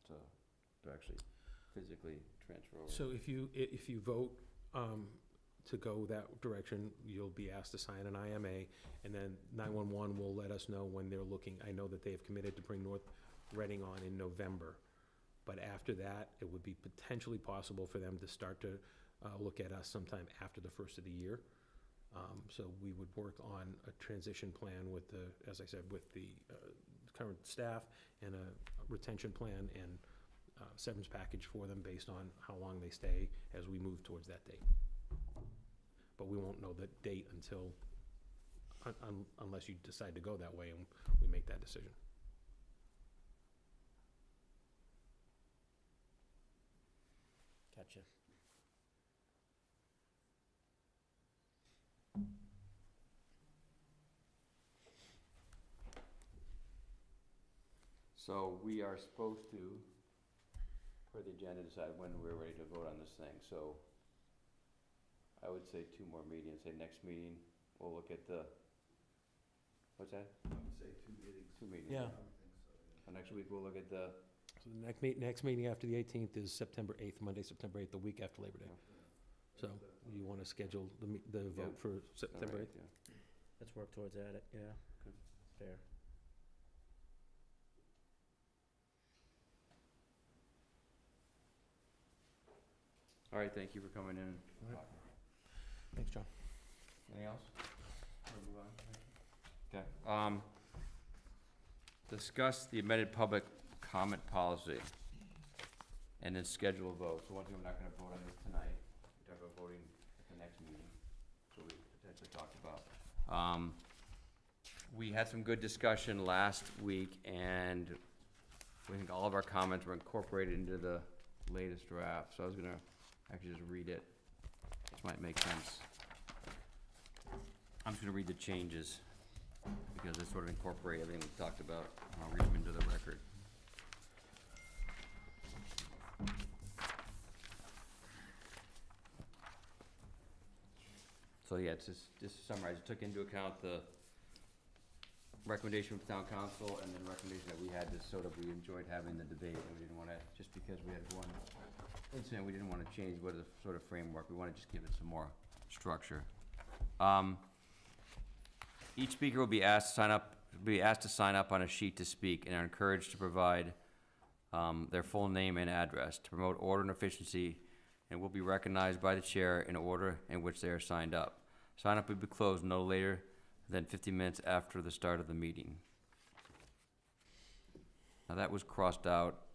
Speaker 5: to actually physically transfer over?
Speaker 2: So if you vote to go that direction, you'll be asked to sign an IMA, and then 911 will let us know when they're looking. I know that they've committed to bring North Reading on in November, but after that, it would be potentially possible for them to start to look at us sometime after the first of the year. So we would work on a transition plan with as I said, with the current staff and a retention plan and severance package for them based on how long they stay as we move towards that date. But we won't know the date until, unless you decide to go that way and we make that decision.
Speaker 3: Gotcha.
Speaker 5: So we are supposed to, per the agenda, decide when we're ready to vote on this thing, so I would say 2 more meetings, say next meeting, we'll look at the, what's that? I would say 2 meetings. 2 meetings.
Speaker 2: Yeah.
Speaker 5: So next week, we'll look at the,
Speaker 2: So the next meeting after the 18th is September 8th, Monday, September 8th, the week after Labor Day. So you want to schedule the vote for September 8th?
Speaker 5: yeah.
Speaker 3: Let's work towards that, yeah.
Speaker 5: Good.
Speaker 3: Fair.
Speaker 5: All right, thank you for coming in.
Speaker 2: Thanks, John.
Speaker 5: Anything else? Or move on? Okay, discuss the amended public comment policy and then schedule a vote. So one thing, we're not gonna vote on this tonight. We're talking about voting at the next meeting, so we potentially talked about. We had some good discussion last week, and we think all of our comments were incorporated into the latest draft, so I was gonna actually just read it. This might make sense. I'm just gonna read the changes, because they sort of incorporate everything we talked about. I'll read them into the record. So yeah, it's just to summarize, it took into account the recommendation from town council and then recommendation that we had, just sort of, we enjoyed having the debate, and we didn't wanna, just because we had one incident, we didn't wanna change what is the sort of framework, we wanna just give it some more structure. Each speaker will be asked to sign up on a sheet to speak, and are encouraged to provide their full name and address to promote order and efficiency, and will be recognized by the chair in order in which they are signed up. Sign up will be closed no later than 50 minutes after the start of the meeting. Now that was crossed out,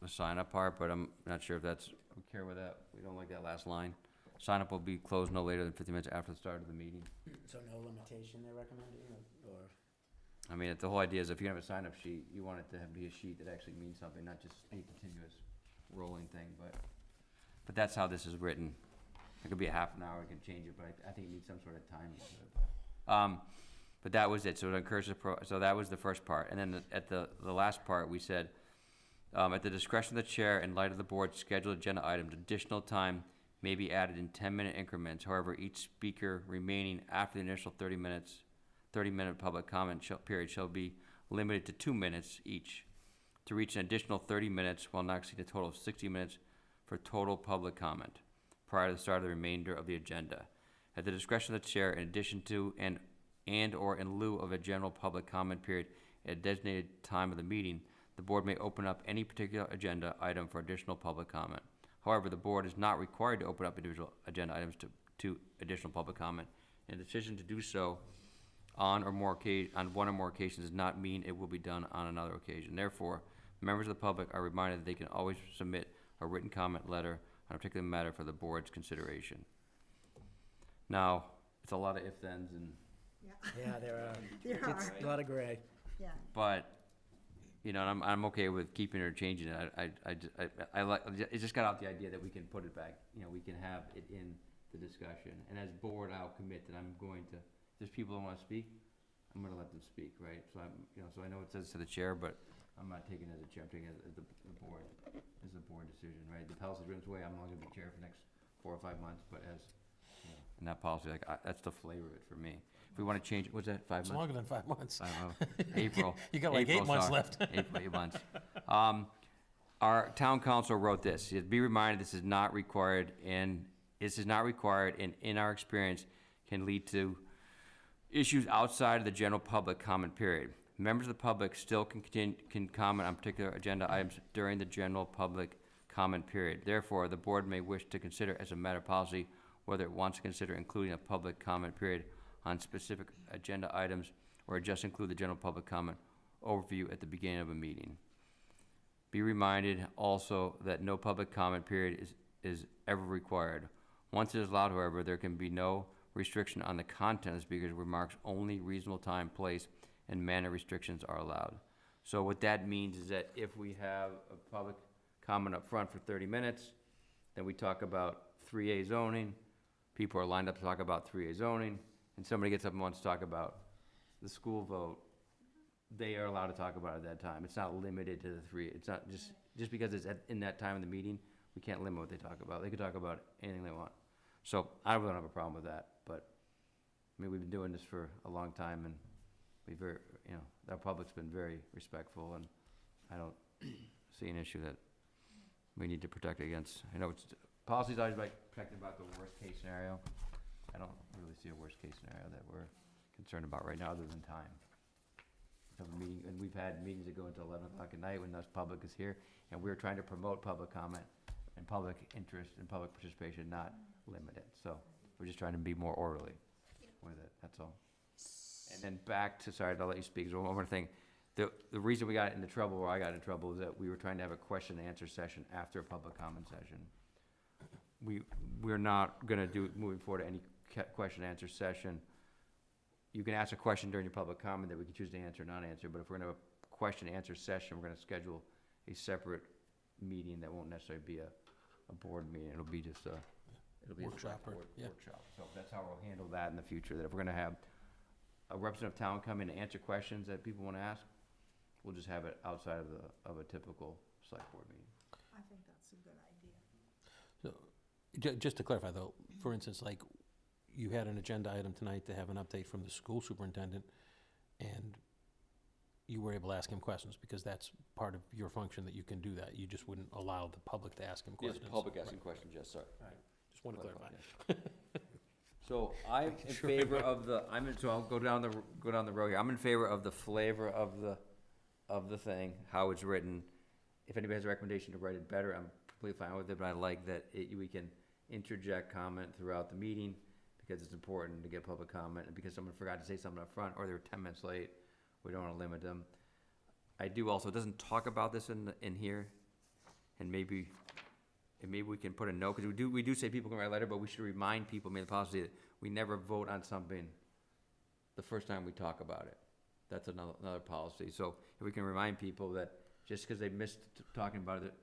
Speaker 5: the sign up part, but I'm not sure if that's, we care with that, we don't like that last line. Sign up will be closed no later than 50 minutes after the start of the meeting.
Speaker 3: So no limitation they're recommending, or?
Speaker 5: I mean, the whole idea is if you have a sign-up sheet, you want it to be a sheet that actually means something, not just a continuous rolling thing, but that's how this is written. It could be a half an hour, we can change it, but I think it needs some sort of timing to it. But that was it, so it encourages, so that was the first part, and then at the last part, we said, at the discretion of the chair, in light of the board's scheduled agenda items, additional time may be added in 10-minute increments. However, each speaker remaining after the initial 30-minute public comment period shall be limited to 2 minutes each, to reach an additional 30 minutes while not exceeding a total of 60 minutes for total public comment prior to the start of the remainder of the agenda. At the discretion of the chair, in addition to and or in lieu of a general public comment period at a designated time of the meeting, the board may open up any particular agenda item for additional public comment. However, the board is not required to open up individual agenda items to additional public comment, and the decision to do so on one or more occasions does not mean it will be done on another occasion. Therefore, members of the public are reminded that they can always submit a written comment letter on a particular matter for the board's consideration. Now, it's a lot of if-thens and,
Speaker 3: Yeah, there are.
Speaker 4: There
Speaker 3: It's
Speaker 4: are.
Speaker 3: a lot of gray.
Speaker 4: Yeah.
Speaker 5: but, you know, and I'm okay with keeping it or changing it. I like, it just got out the idea that we can put it back, you know, we can have it in the discussion. And as board, I'll commit that I'm going to, if there's people who wanna speak, I'm gonna let them speak, right? So I'm, you know, so I know it says to the chair, but I'm not taking it as a chair, I'm taking it as the board, as a board decision, right? The policy written way, I'm only gonna be chair for the next 4 or 5 months, but as, you know, in that policy, like, that's the flavor of it for me. If we wanna change, what's that, 5
Speaker 2: It's
Speaker 5: months?
Speaker 2: longer than 5 months.
Speaker 5: April.
Speaker 2: You got like 8
Speaker 5: April,
Speaker 2: months
Speaker 5: sorry.
Speaker 2: left.
Speaker 5: 8 months. Our town council wrote this, be reminded this is not required and in our experience can lead to issues outside of the general public comment period. Members of the public still can comment on particular agenda items during the general public comment period. Therefore, the board may wish to consider as a matter of policy whether it wants to consider including a public comment period on specific agenda items or just include the general public comment, overview at the beginning of a meeting. Be reminded also that no public comment period is ever required. Once it is allowed, however, there can be no restriction on the content of the speaker's remarks. Only reasonable time, place, and manner restrictions are allowed. So what that means is that if we have a public comment up front for 30 minutes, then we talk about 3A zoning, people are lined up to talk about 3A zoning, and somebody gets up and wants to talk about the school vote, they are allowed to talk about it at that time. It's not limited to the three, it's not just because it's in that time of the meeting, we can't limit what they talk about. They can talk about anything they want. So I don't have a problem with that, but, I mean, we've been doing this for a long time, and we very, you know, our public's been very respectful, and I don't see an issue that we need to protect against. I know it's, policy's always like protecting about the worst-case scenario. I don't really see a worst-case scenario that we're concerned about right now, other than time. Have a meeting, and we've had meetings that go until 11 o'clock at night when the public is here, and we're trying to promote public comment and public interest and public participation, not limit it. So we're just trying to be more orderly with it, that's all. And then back to, sorry, I'll let you speak, so one more thing. The reason we got into trouble, or I got into trouble, is that we were trying to have a question and answer session after a public comment session. We're not gonna do, moving forward, any question and answer session. You can ask a question during your public comment that we can choose to answer or not answer, but if we're gonna have a question and answer session, we're gonna schedule a separate meeting that won't necessarily be a board meeting, it'll be just it'll be a
Speaker 2: Workshop,
Speaker 5: select board
Speaker 2: yeah.
Speaker 5: workshop. So that's how we'll handle that in the future, that if we're gonna have a representative of town come in and answer questions that people wanna ask, we'll just have it outside of a typical select board meeting.
Speaker 4: I think that's a good idea.
Speaker 2: So, just to clarify though, for instance, like, you had an agenda item tonight to have an update from the school superintendent, and you were able to ask him questions, because that's part of your function, that you can do that. You just wouldn't allow the public to ask him
Speaker 5: Yes,
Speaker 2: questions.
Speaker 5: public asking questions, yes, sir.
Speaker 2: Just want to clarify.
Speaker 5: So I'm in favor of so I'll go down the row here. I'm in favor of the flavor of the thing, how it's written. If anybody has a recommendation to write it better, I'm completely fine with it, but I like that we can interject comment throughout the meeting, because it's important to get public comment, and because someone forgot to say something up front, or they were 10 minutes late, we don't wanna limit them. I do also, it doesn't talk about this in here, and maybe we can put a note, because we do say people can write a letter, but we should remind people, maybe the policy, that we never vote on something the first time we talk about it. That's another policy. So if we can remind people that just because they missed talking about it,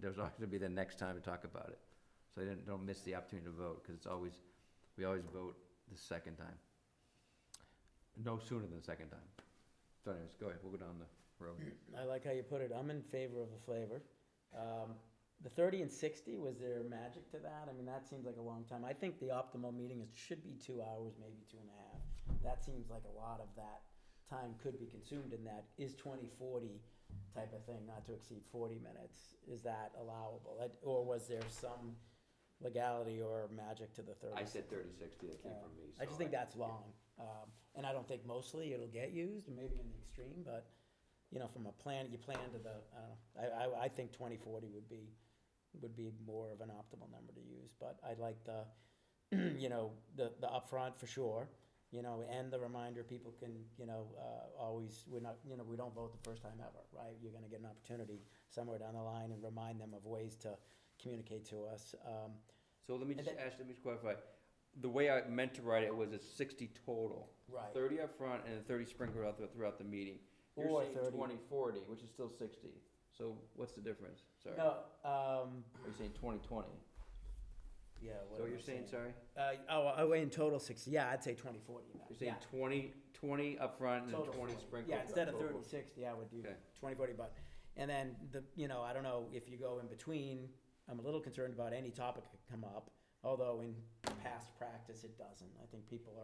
Speaker 5: there's always gonna be the next time to talk about it. So they don't miss the opportunity to vote, because we always vote the second time. No sooner than the second time. So anyways, go ahead, we'll go down the road.
Speaker 3: I like how you put it. I'm in favor of the flavor. The 30 and 60, was there magic to that? I mean, that seems like a long time. I think the optimal meeting should be 2 hours, maybe 2.5. That seems like a lot of that time could be consumed in that. Is 20/40 type of thing, not to exceed 40 minutes, is that allowable? Or was there some legality or magic to the 30?
Speaker 5: I said 30-60, that came from me.
Speaker 3: I just think that's long. And I don't think mostly it'll get used, maybe in the extreme, but, you know, from a plan, you plan to the, I don't know. I think 20/40 would be more of an optimal number to use, but I'd like the, you know, the upfront for sure, you know, and the reminder people can, you know, always, we're not, you know, we don't vote the first time ever, right? You're gonna get an opportunity somewhere down the line and remind them of ways to communicate to us.
Speaker 5: So let me just clarify. The way I meant to write it was it's 60 total.
Speaker 3: Right.
Speaker 5: 30 up front and then 30 sprinkled throughout the meeting. You're
Speaker 3: Or
Speaker 5: saying
Speaker 3: 30.
Speaker 5: 20/40, which is still 60. So what's the difference? Sorry.
Speaker 3: No,
Speaker 5: Are you saying 20/20?
Speaker 3: yeah.
Speaker 5: So you're saying, sorry?
Speaker 3: In total 60, yeah, I'd say 20/40.
Speaker 5: You're saying 20 up front and then
Speaker 3: Total
Speaker 5: 20
Speaker 3: 40.
Speaker 5: sprinkled?
Speaker 3: Yeah, instead of
Speaker 5: throughout.
Speaker 3: 30/60, I would do
Speaker 5: Okay.
Speaker 3: 20/40, but, and then you know, I don't know if you go in between, I'm a little concerned about any topic that could come up, although in past practice it doesn't. I think people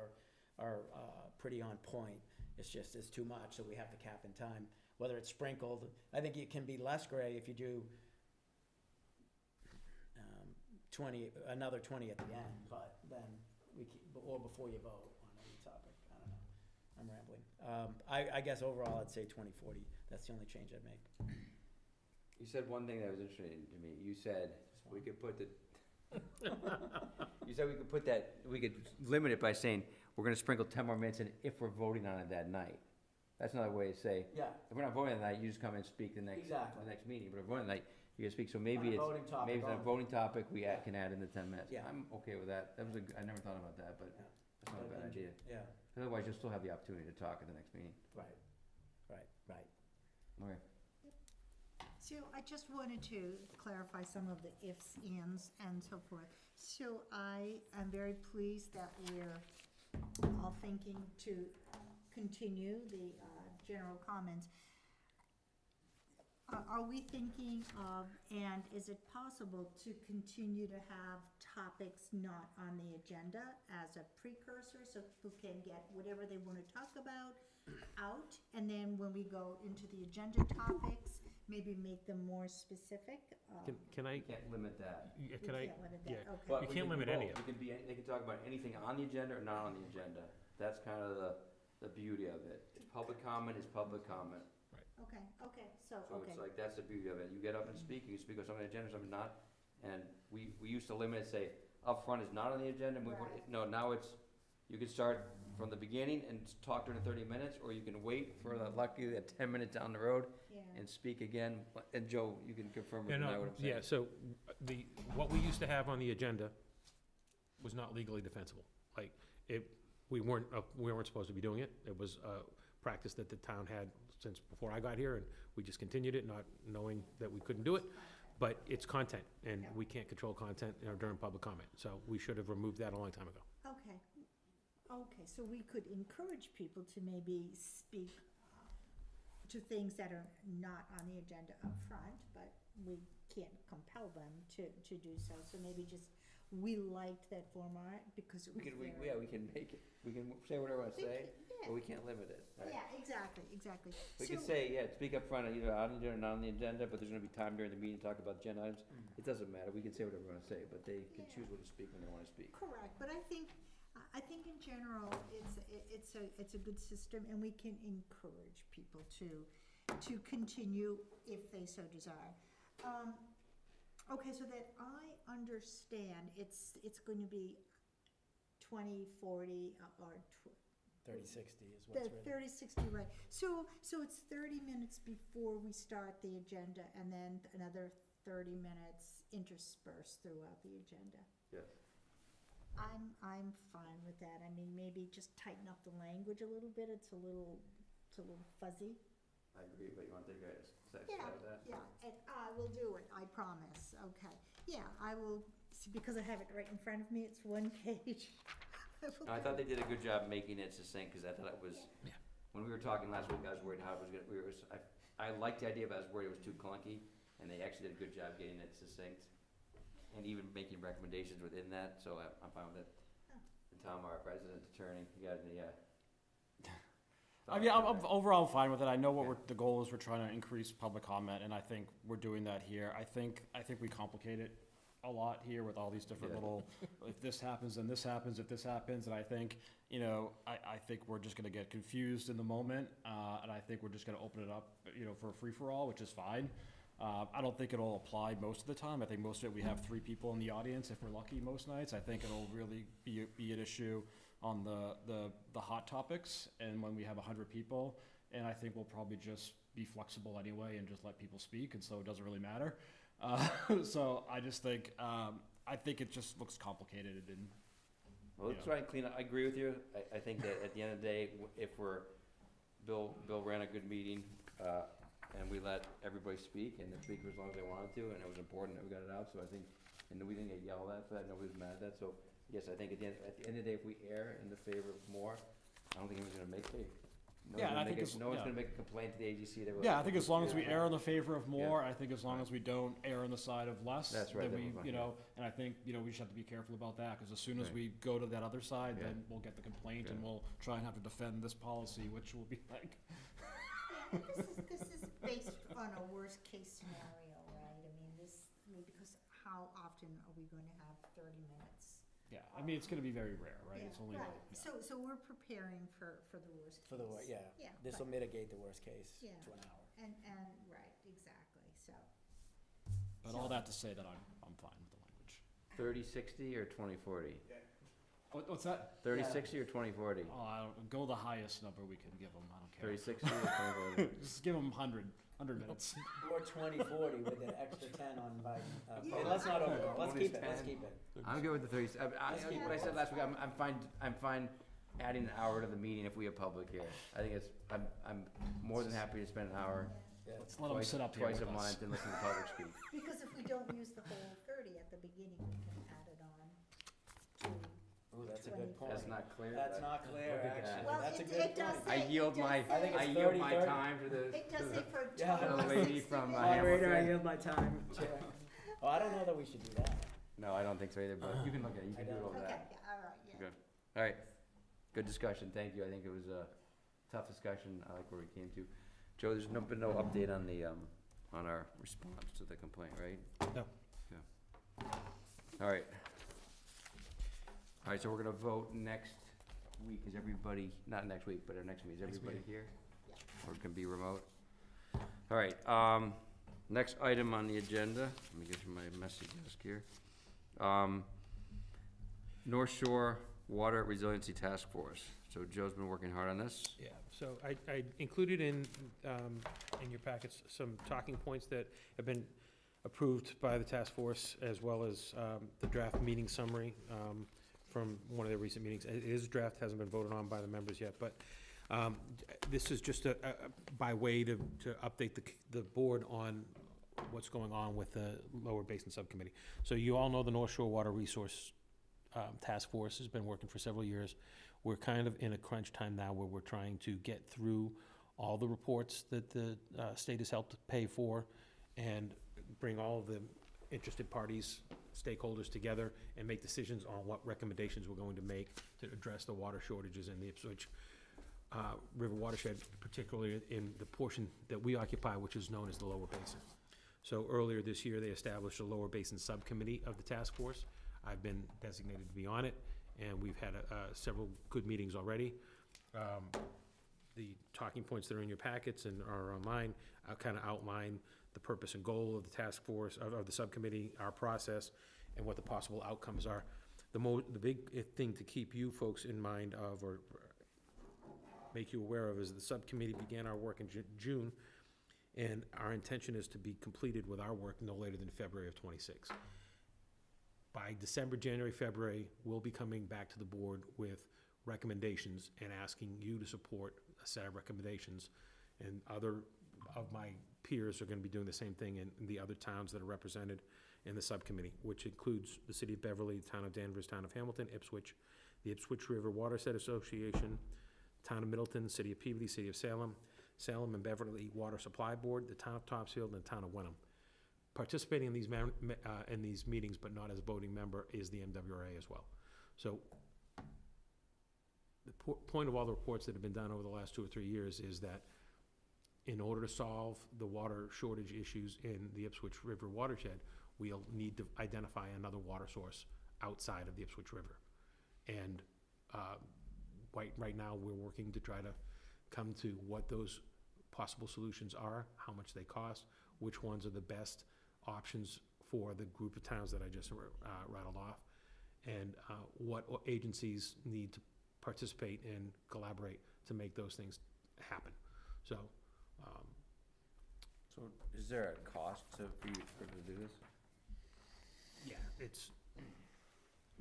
Speaker 3: are pretty on point. It's just, it's too much, so we have to cap in time. Whether it's sprinkled, I think it can be less gray if you do another 20 at the end, but then or before you vote on any topic. I don't know. I'm rambling. I guess overall I'd say 20/40. That's the only change I'd make.
Speaker 5: You said one thing that was interesting to me. You said we could put the. You said we could limit it by saying we're gonna sprinkle 10 more minutes in if we're voting on it that night. That's another way to say,
Speaker 3: Yeah.
Speaker 5: if we're not voting tonight, you just come and speak the next meeting, but if we're voting tonight, you can speak, so maybe
Speaker 3: On a
Speaker 5: it's,
Speaker 3: voting topic
Speaker 5: maybe it's a
Speaker 3: only.
Speaker 5: voting topic, we
Speaker 3: Yeah.
Speaker 5: can add in the 10 minutes.
Speaker 3: Yeah.
Speaker 5: I'm okay with that, that was I never thought about that, but
Speaker 3: Yeah.
Speaker 5: that's not a bad idea.
Speaker 3: Yeah,
Speaker 5: Otherwise, you'll still have the opportunity to talk at the next meeting.
Speaker 3: right.
Speaker 5: Okay.
Speaker 4: So I just wanted to clarify some of the ifs, ands, and so forth. So I am very pleased that we're all thinking to continue the general comments. Are we thinking of, and is it possible to continue to have topics not on the agenda as a precursor, so people can get whatever they want to talk about out? And then when we go into the agenda topics, maybe make them more specific?
Speaker 2: Can I,
Speaker 5: You can't limit that.
Speaker 2: yeah,
Speaker 4: We
Speaker 2: can I,
Speaker 4: can't limit
Speaker 2: yeah.
Speaker 4: that, okay.
Speaker 5: But
Speaker 2: You
Speaker 5: we
Speaker 2: can't
Speaker 5: can do
Speaker 2: limit any
Speaker 5: both.
Speaker 2: of
Speaker 5: We can be, they can talk about anything on the agenda or not on the agenda. That's kind of the beauty of it. It's public comment is public comment.
Speaker 4: Okay, so,
Speaker 5: So
Speaker 4: okay.
Speaker 5: it's like, that's the beauty of it. You get up and speak, you can speak on something on the agenda, something not. And we used to limit it, say, up front is not on the agenda, and we put,
Speaker 4: Right.
Speaker 5: no, now it's, you can start from the beginning and talk during the 30 minutes, or you can wait for the lucky, that 10 minutes down the road
Speaker 4: Yeah.
Speaker 5: and speak again. And Joe, you can confirm
Speaker 2: Yeah,
Speaker 5: with me
Speaker 2: no,
Speaker 5: what I'm saying.
Speaker 2: yeah, so what we used to have on the agenda was not legally defensible. Like, we weren't supposed to be doing it. It was a practice that the town had since before I got here, and we just continued it, not knowing that we couldn't do it. But it's content, and
Speaker 4: Yeah.
Speaker 2: we can't control content during public comment, so we should have removed that a long time ago.
Speaker 4: Okay, so we could encourage people to maybe speak to things that are not on the agenda up front, but we can't compel them to do so. So maybe just, we liked that format because it was very.
Speaker 5: Yeah, we can make it, we can say whatever I want to say,
Speaker 4: Yeah.
Speaker 5: but we can't limit it. Right?
Speaker 4: Yeah, exactly.
Speaker 5: We
Speaker 4: So-
Speaker 5: could say, yeah, speak up front, either on the agenda or not on the agenda, but there's gonna be time during the meeting to talk about agenda items. It doesn't matter, we can say whatever we wanna say, but they can
Speaker 4: Yeah.
Speaker 5: choose when to speak when they wanna speak.
Speaker 4: Correct, but I think in general, it's a good system, and we can encourage people to continue if they so desire. Okay, so that I understand, it's going to be 20, 40, or
Speaker 3: 30/60 is
Speaker 4: the 30-60, right. So it's 30 minutes before we start the agenda, and then another 30 minutes interspersed throughout the agenda.
Speaker 5: Yes.
Speaker 4: I'm fine with that. I mean, maybe just tighten up the language a little bit. It's a little fuzzy.
Speaker 5: I agree, but you wanna take a sec
Speaker 4: Yeah,
Speaker 5: at that?
Speaker 4: yeah, and I will do it, I promise, okay. Yeah, I will, because I have it right in front of me, it's one page.
Speaker 5: I thought they did a good job making it succinct, cause I thought it was, when we were talking last week, I was worried how it was gonna, I liked the idea, but I was worried it was too clunky, and they actually did a good job getting it succinct, and even making recommendations within that, so I'm fine with it. And Tom, our president attorney, you got any,
Speaker 1: I mean, I'm overall fine with it. I know what the goal is. We're trying to increase public comment, and I think we're doing that here. I think we complicate it a lot here with all these different
Speaker 5: Yeah.
Speaker 1: little, if this happens, then this happens, if this happens, and I think, I think we're just gonna get confused in the moment, and I think we're just gonna open it up, for a free-for-all, which is fine. I don't think it'll apply most of the time. I think most of it, we have 3 people in the audience if we're lucky most nights. I think it'll really be an issue on the hot topics and when we have 100 people. And I think we'll probably just be flexible anyway and just let people speak, and so it doesn't really matter. So I just think, I think it just looks complicated and.
Speaker 5: well, let's try and clean up, I agree with you, I think that at the end of the day, if Bill ran a good meeting, and we let everybody speak, and the speaker as long as they wanted to, and it was important that we got it out, so I think, and we didn't get yelled at for that, nobody was mad at that, so, yes, I think at the end of the day, if we err in the favor of more, I don't think anyone's gonna make it.
Speaker 1: Yeah, and I think
Speaker 5: no one's
Speaker 1: yeah.
Speaker 5: gonna make a complaint to the AGC that.
Speaker 1: Yeah, I think as long as we err in the favor of
Speaker 5: Yeah.
Speaker 1: more, I think as long as we don't err on the side of less,
Speaker 5: That's right,
Speaker 1: then we,
Speaker 5: that was my-
Speaker 1: and I think, we just have to be careful about that, because as soon as
Speaker 5: Right.
Speaker 1: we go to that other side,
Speaker 5: Yeah.
Speaker 1: then we'll get the complaint and
Speaker 5: Yeah.
Speaker 1: we'll try and have to defend this policy, which will be like,
Speaker 4: Yeah, this is based on a worst-case scenario, right? I mean, because how often are we going to have 30 minutes?
Speaker 1: yeah, I mean, it's gonna be very rare, right?
Speaker 4: Yeah,
Speaker 1: It's only,
Speaker 4: right.
Speaker 1: yeah.
Speaker 4: So we're preparing for the worst case.
Speaker 3: For the, yeah.
Speaker 4: Yeah,
Speaker 3: This will
Speaker 4: right.
Speaker 3: mitigate the worst case
Speaker 4: Yeah.
Speaker 3: to an hour.
Speaker 4: And, right, exactly, so.
Speaker 1: But all that to say that I'm fine with the language.
Speaker 5: 30/60 or 20/40?
Speaker 1: What's that?
Speaker 5: 3060 or 2040?
Speaker 1: Oh, I don't, go the highest number we can give them, I don't care.
Speaker 5: 3060 or 2040?
Speaker 1: Just give them 100 minutes.
Speaker 3: Or 2040 with an extra 10 on Biden.
Speaker 4: Yeah.
Speaker 3: Let's not overgo, let's
Speaker 5: Bonus
Speaker 3: keep it, let's
Speaker 5: 10.
Speaker 3: keep it.
Speaker 5: I'm good with the 30,
Speaker 3: Let's keep
Speaker 5: what I
Speaker 3: it.
Speaker 5: said last week, I'm fine adding an hour to the meeting if we have public here. I think I'm more than happy to spend an hour
Speaker 1: Let's let them
Speaker 5: twice
Speaker 1: sit up here
Speaker 5: twice a
Speaker 1: with us.
Speaker 5: month and listen to the public speak.
Speaker 4: Because if we don't use the whole 30 at the beginning, we can add it on to.
Speaker 3: Ooh, that's a good point.
Speaker 5: That's not clear.
Speaker 3: That's
Speaker 5: but-
Speaker 3: not clear, actually,
Speaker 4: Well,
Speaker 3: that's a
Speaker 4: it
Speaker 3: good
Speaker 4: does
Speaker 3: point.
Speaker 4: say-
Speaker 5: I yield
Speaker 4: it does
Speaker 5: my,
Speaker 4: say-
Speaker 3: I think it's
Speaker 5: I yield
Speaker 3: 30,
Speaker 5: my
Speaker 3: 30.
Speaker 5: time to the,
Speaker 4: It does say for a
Speaker 3: Yeah.
Speaker 4: total of
Speaker 5: The lady
Speaker 4: 60
Speaker 5: from,
Speaker 4: minutes.
Speaker 3: Moderator, I
Speaker 5: Hamilton.
Speaker 3: yield my time, Chair. Oh, I don't know that we should do that.
Speaker 5: No, I don't think so either, but you can look at it, you can do it over
Speaker 4: Okay,
Speaker 5: that.
Speaker 4: yeah, all right, yeah.
Speaker 5: Good. All right, good discussion, thank you, I think it was a tough discussion, I like where we came to. Joe, there's been no update on the, on our response to the complaint, right?
Speaker 2: No.
Speaker 5: Yeah. All right. All right, so we're gonna vote next week, is everybody, not next week, but our next meeting, is everybody here? Or it can be remote? All right, next item on the agenda, let me get to my messy desk here. North Shore Water Resiliency Task Force. So Joe's been working hard on this.
Speaker 2: Yeah, so I included in your packets some talking points that have been approved by the task force, as well as the draft meeting summary from one of their recent meetings. It is a draft, hasn't been voted on by the members yet, but this is just by way to update the board on what's going on with the Lower Basin Subcommittee. So you all know the North Shore Water Resource Task Force has been working for several years. We're kind of in a crunch time now where we're trying to get through all the reports that the state has helped pay for and bring all of the interested parties, stakeholders together and make decisions on what recommendations we're going to make to address the water shortages in the Ipswich River watershed, particularly in the portion that we occupy, which is known as the Lower Basin. So earlier this year, they established a Lower Basin Subcommittee of the task force. I've been designated to be on it, and we've had several good meetings already. The talking points that are in your packets and are online, I'll kind of outline the purpose and goal of the task force, of the subcommittee, our process, and what the possible outcomes are. The big thing to keep you folks in mind of, or make you aware of, is the subcommittee began our work in June, and our intention is to be completed with our work no later than February of '26. By December, January, February, we'll be coming back to the board with recommendations and asking you to support a set of recommendations. And other of my peers are gonna be doing the same thing in the other towns that are represented in the subcommittee, which includes the city of Beverly, the town of Danvers, town of Hamilton, Ipswich, the Ipswich River Watershed Association, town of Middleton, city of Peabody, city of Salem, Salem and Beverly Water Supply Board, the town of Topsfield, and the town of Wenham. Participating in these meetings, but not as a voting member, is the MWRA as well. So the point of all the reports that have been done over the last 2 or 3 years is that in order to solve the water shortage issues in the Ipswich River watershed, we'll need to identify another water source outside of the Ipswich River. And right now, we're working to try to come to what those possible solutions are, how much they cost, which ones are the best options for the group of towns that I just rattled off, and what agencies need to participate and collaborate to make those things happen. So,
Speaker 5: So is there a cost for you to do this?
Speaker 2: yeah, it's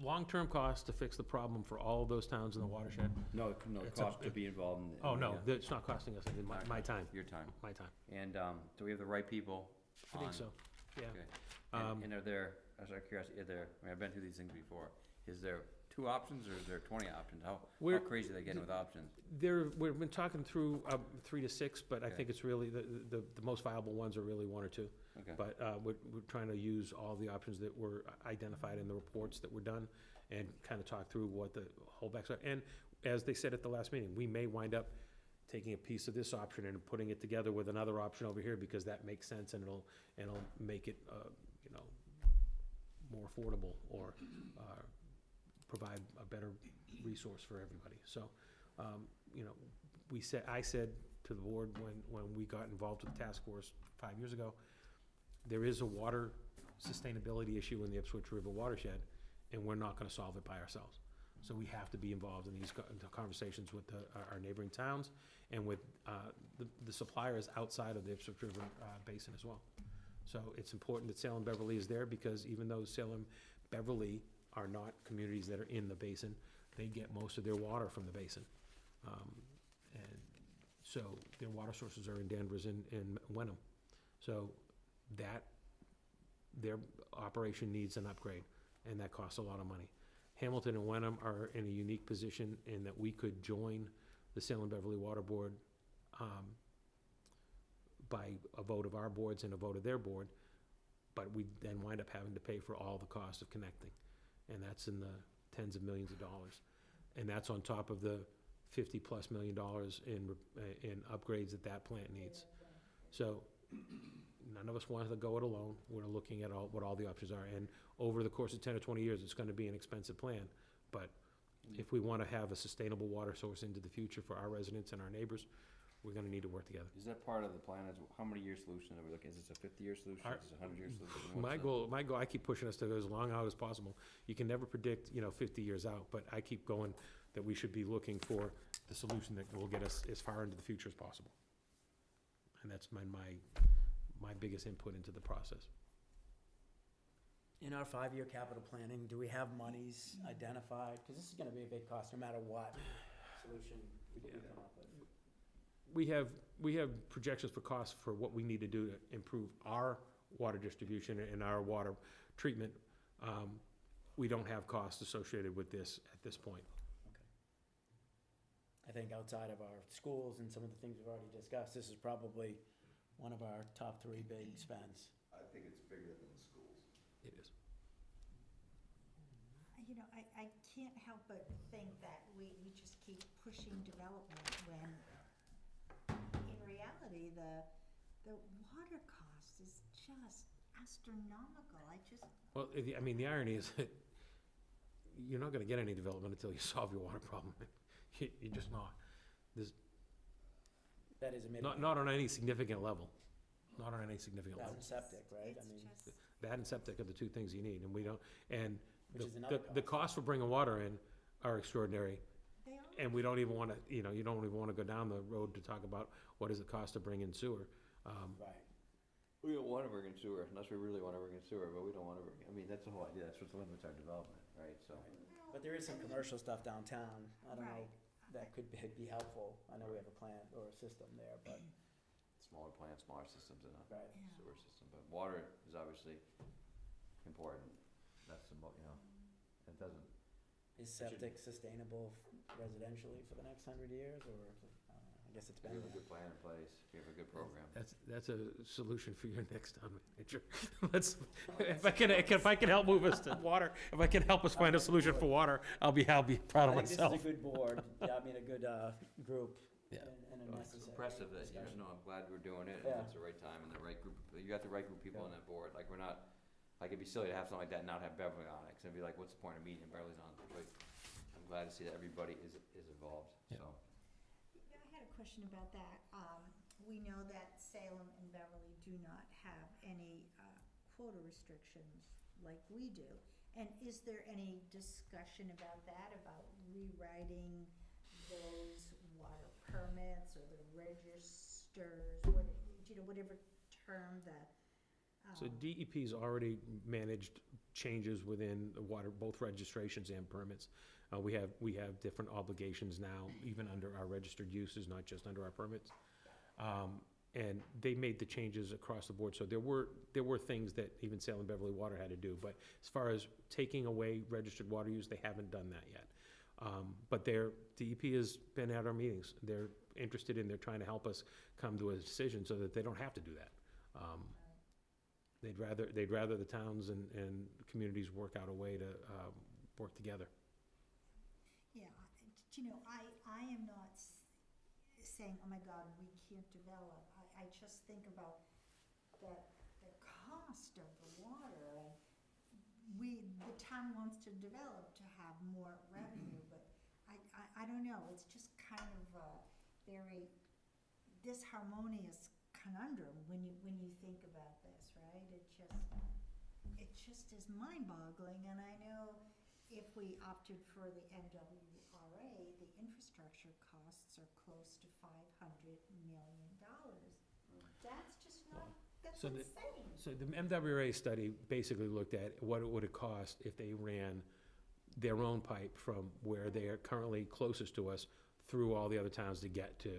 Speaker 2: long-term cost to fix the problem for all of those towns in the watershed.
Speaker 5: No,
Speaker 2: It's a-
Speaker 5: cost to be involved in.
Speaker 2: Oh, no, it's not costing us anything, my time,
Speaker 5: Your time.
Speaker 2: my time.
Speaker 5: And, do we have the right people
Speaker 2: I think
Speaker 5: on-
Speaker 2: so, yeah.
Speaker 5: Okay.
Speaker 2: Um,
Speaker 5: And are there, as out of curiosity, I've been through these things before, is there 2 options or is there 20 options? How
Speaker 2: We're-
Speaker 5: crazy are they getting with options?
Speaker 2: We've been talking through 3 to 6, but I
Speaker 5: Okay.
Speaker 2: think it's really, the most viable ones are really 1 or 2.
Speaker 5: Okay.
Speaker 2: But we're trying to use all the options that were identified in the reports that were done and kind of talk through what the holdbacks are. And as they said at the last meeting, we may wind up taking a piece of this option and putting it together with another option over here because that makes sense and it'll make it, more affordable or provide a better resource for everybody. So, I said to the board when we got involved with the task force 5 years ago, there is a water sustainability issue in the Ipswich River watershed, and we're not gonna solve it by ourselves. So we have to be involved in these conversations with our neighboring towns and with the suppliers outside of the Ipswich River Basin as well. So it's important that Salem Beverly is there, because even though Salem Beverly are not communities that are in the basin, they get most of their water from the basin. And so their water sources are in Danvers and Wenham. So their operation needs an upgrade, and that costs a lot of money. Hamilton and Wenham are in a unique position in that we could join the Salem Beverly Water Board by a vote of our boards and a vote of their board, but we then wind up having to pay for all the cost of connecting. And that's in the tens of millions of dollars. And that's on top of the $50+ million in upgrades that plant needs. So none of us want to go it alone. We're looking at what all the options are. And over the course of 10 or 20 years, it's going to be an expensive plan. But if we want to have a sustainable water source into the future for our residents and our neighbors, we're going to need to work together.
Speaker 5: Is that part of the plan? Is how many year solution are we looking? Is this a 50-year solution?
Speaker 2: Our-
Speaker 5: Is this a 100-year solution?
Speaker 2: My goal, I keep pushing us to go as long out as possible. You can never predict, 50 years out, but I keep going that we should be looking for the solution that will get us as far into the future as possible. And that's my biggest input into the process.
Speaker 3: In our 5-year capital planning, do we have monies identified? Because this is gonna be a big cost, no matter what solution we come up with.
Speaker 2: We have projections for costs for what we need to do to improve our water distribution and our water treatment. We don't have costs associated with this at this point.
Speaker 3: I think outside of our schools and some of the things we've already discussed, this is probably one of our top 3 big spends.
Speaker 12: I think it's bigger than the schools.
Speaker 2: It is.
Speaker 4: I can't help but think that we just keep pushing development when, in reality, the water cost is just astronomical.
Speaker 2: Well, the irony is that you're not gonna get any development until you solve your water problem. You're just not.
Speaker 3: That is a mid.
Speaker 2: Not on any significant level. Not on any significant
Speaker 3: That
Speaker 2: level.
Speaker 3: and septic, right?
Speaker 4: It's
Speaker 3: I mean,
Speaker 4: just,
Speaker 2: That and septic are the two things you need, and we don't, and
Speaker 3: Which is another
Speaker 2: the cost for bringing water in are extraordinary.
Speaker 4: they are.
Speaker 2: And we don't even wanna, you don't even wanna go down the road to talk about what does it cost to bring in sewer.
Speaker 3: right.
Speaker 5: We don't want to bring in sewer, unless we really want to bring in sewer, but we don't want to that's the whole idea. That's what limits our development, right? So.
Speaker 3: But there is some commercial stuff downtown. I don't know,
Speaker 4: Right.
Speaker 3: that could be helpful. I know we have a plant or a system there, but,
Speaker 5: Smaller plants, smaller systems in a
Speaker 3: right.
Speaker 4: Yeah.
Speaker 5: sewer system, but water is obviously important. That's the, it doesn't,
Speaker 3: Is septic sustainable residentially for the next 100 years, or, I guess it's
Speaker 5: we
Speaker 3: been.
Speaker 5: have a good plan in place, we have a good program.
Speaker 2: That's a solution for your next town manager. If I can help move us to water, if I can help us find a solution for water, I'll be proud of
Speaker 3: I think this
Speaker 2: myself.
Speaker 3: is a good board, a good group,
Speaker 2: Yeah.
Speaker 3: and a
Speaker 5: Well, It's
Speaker 3: necessary.
Speaker 5: impressive that,
Speaker 3: discussion.
Speaker 5: I'm glad we're doing it,
Speaker 3: Yeah.
Speaker 5: and it's the right time and the right group, you got the right group of people on that board, like, we're not, like, it'd be silly to have something like that and not have Beverly on it, 'cause it'd be like, what's the point of meeting, Beverly's on, but I'm glad to see that everybody is involved,
Speaker 2: Yeah.
Speaker 5: so.
Speaker 4: Yeah, I had a question about that. We know that Salem and Beverly do not have any quota restrictions like we do. And is there any discussion about that, about rewriting those water permits or the registers, whatever term the.
Speaker 2: So DEP's already managed changes within the water, both registrations and permits. We have different obligations now, even under our registered uses, not just under our permits. And they made the changes across the board, so there were things that even Salem Beverly Water had to do, but as far as taking away registered water use, they haven't done that yet. But DEP has been at our meetings, they're interested they're trying to help us come to a decision so that they don't have to do that. They'd rather the towns and communities work out a way to work together.
Speaker 4: Yeah, I am not saying, oh my God, we can't develop. I just think about the cost of the water, and the town wants to develop to have more revenue, but I don't know, it's just kind of a very disharmonious conundrum when you think about this, right? It just is mind-boggling, and I know if we opted for the MWRA, the infrastructure costs are close to $500 million. That's just not, that's
Speaker 2: So the-
Speaker 4: insane.
Speaker 2: So the MWRA study basically looked at what it would have cost if they ran their own pipe from where they are currently closest to us through all the other towns to get to,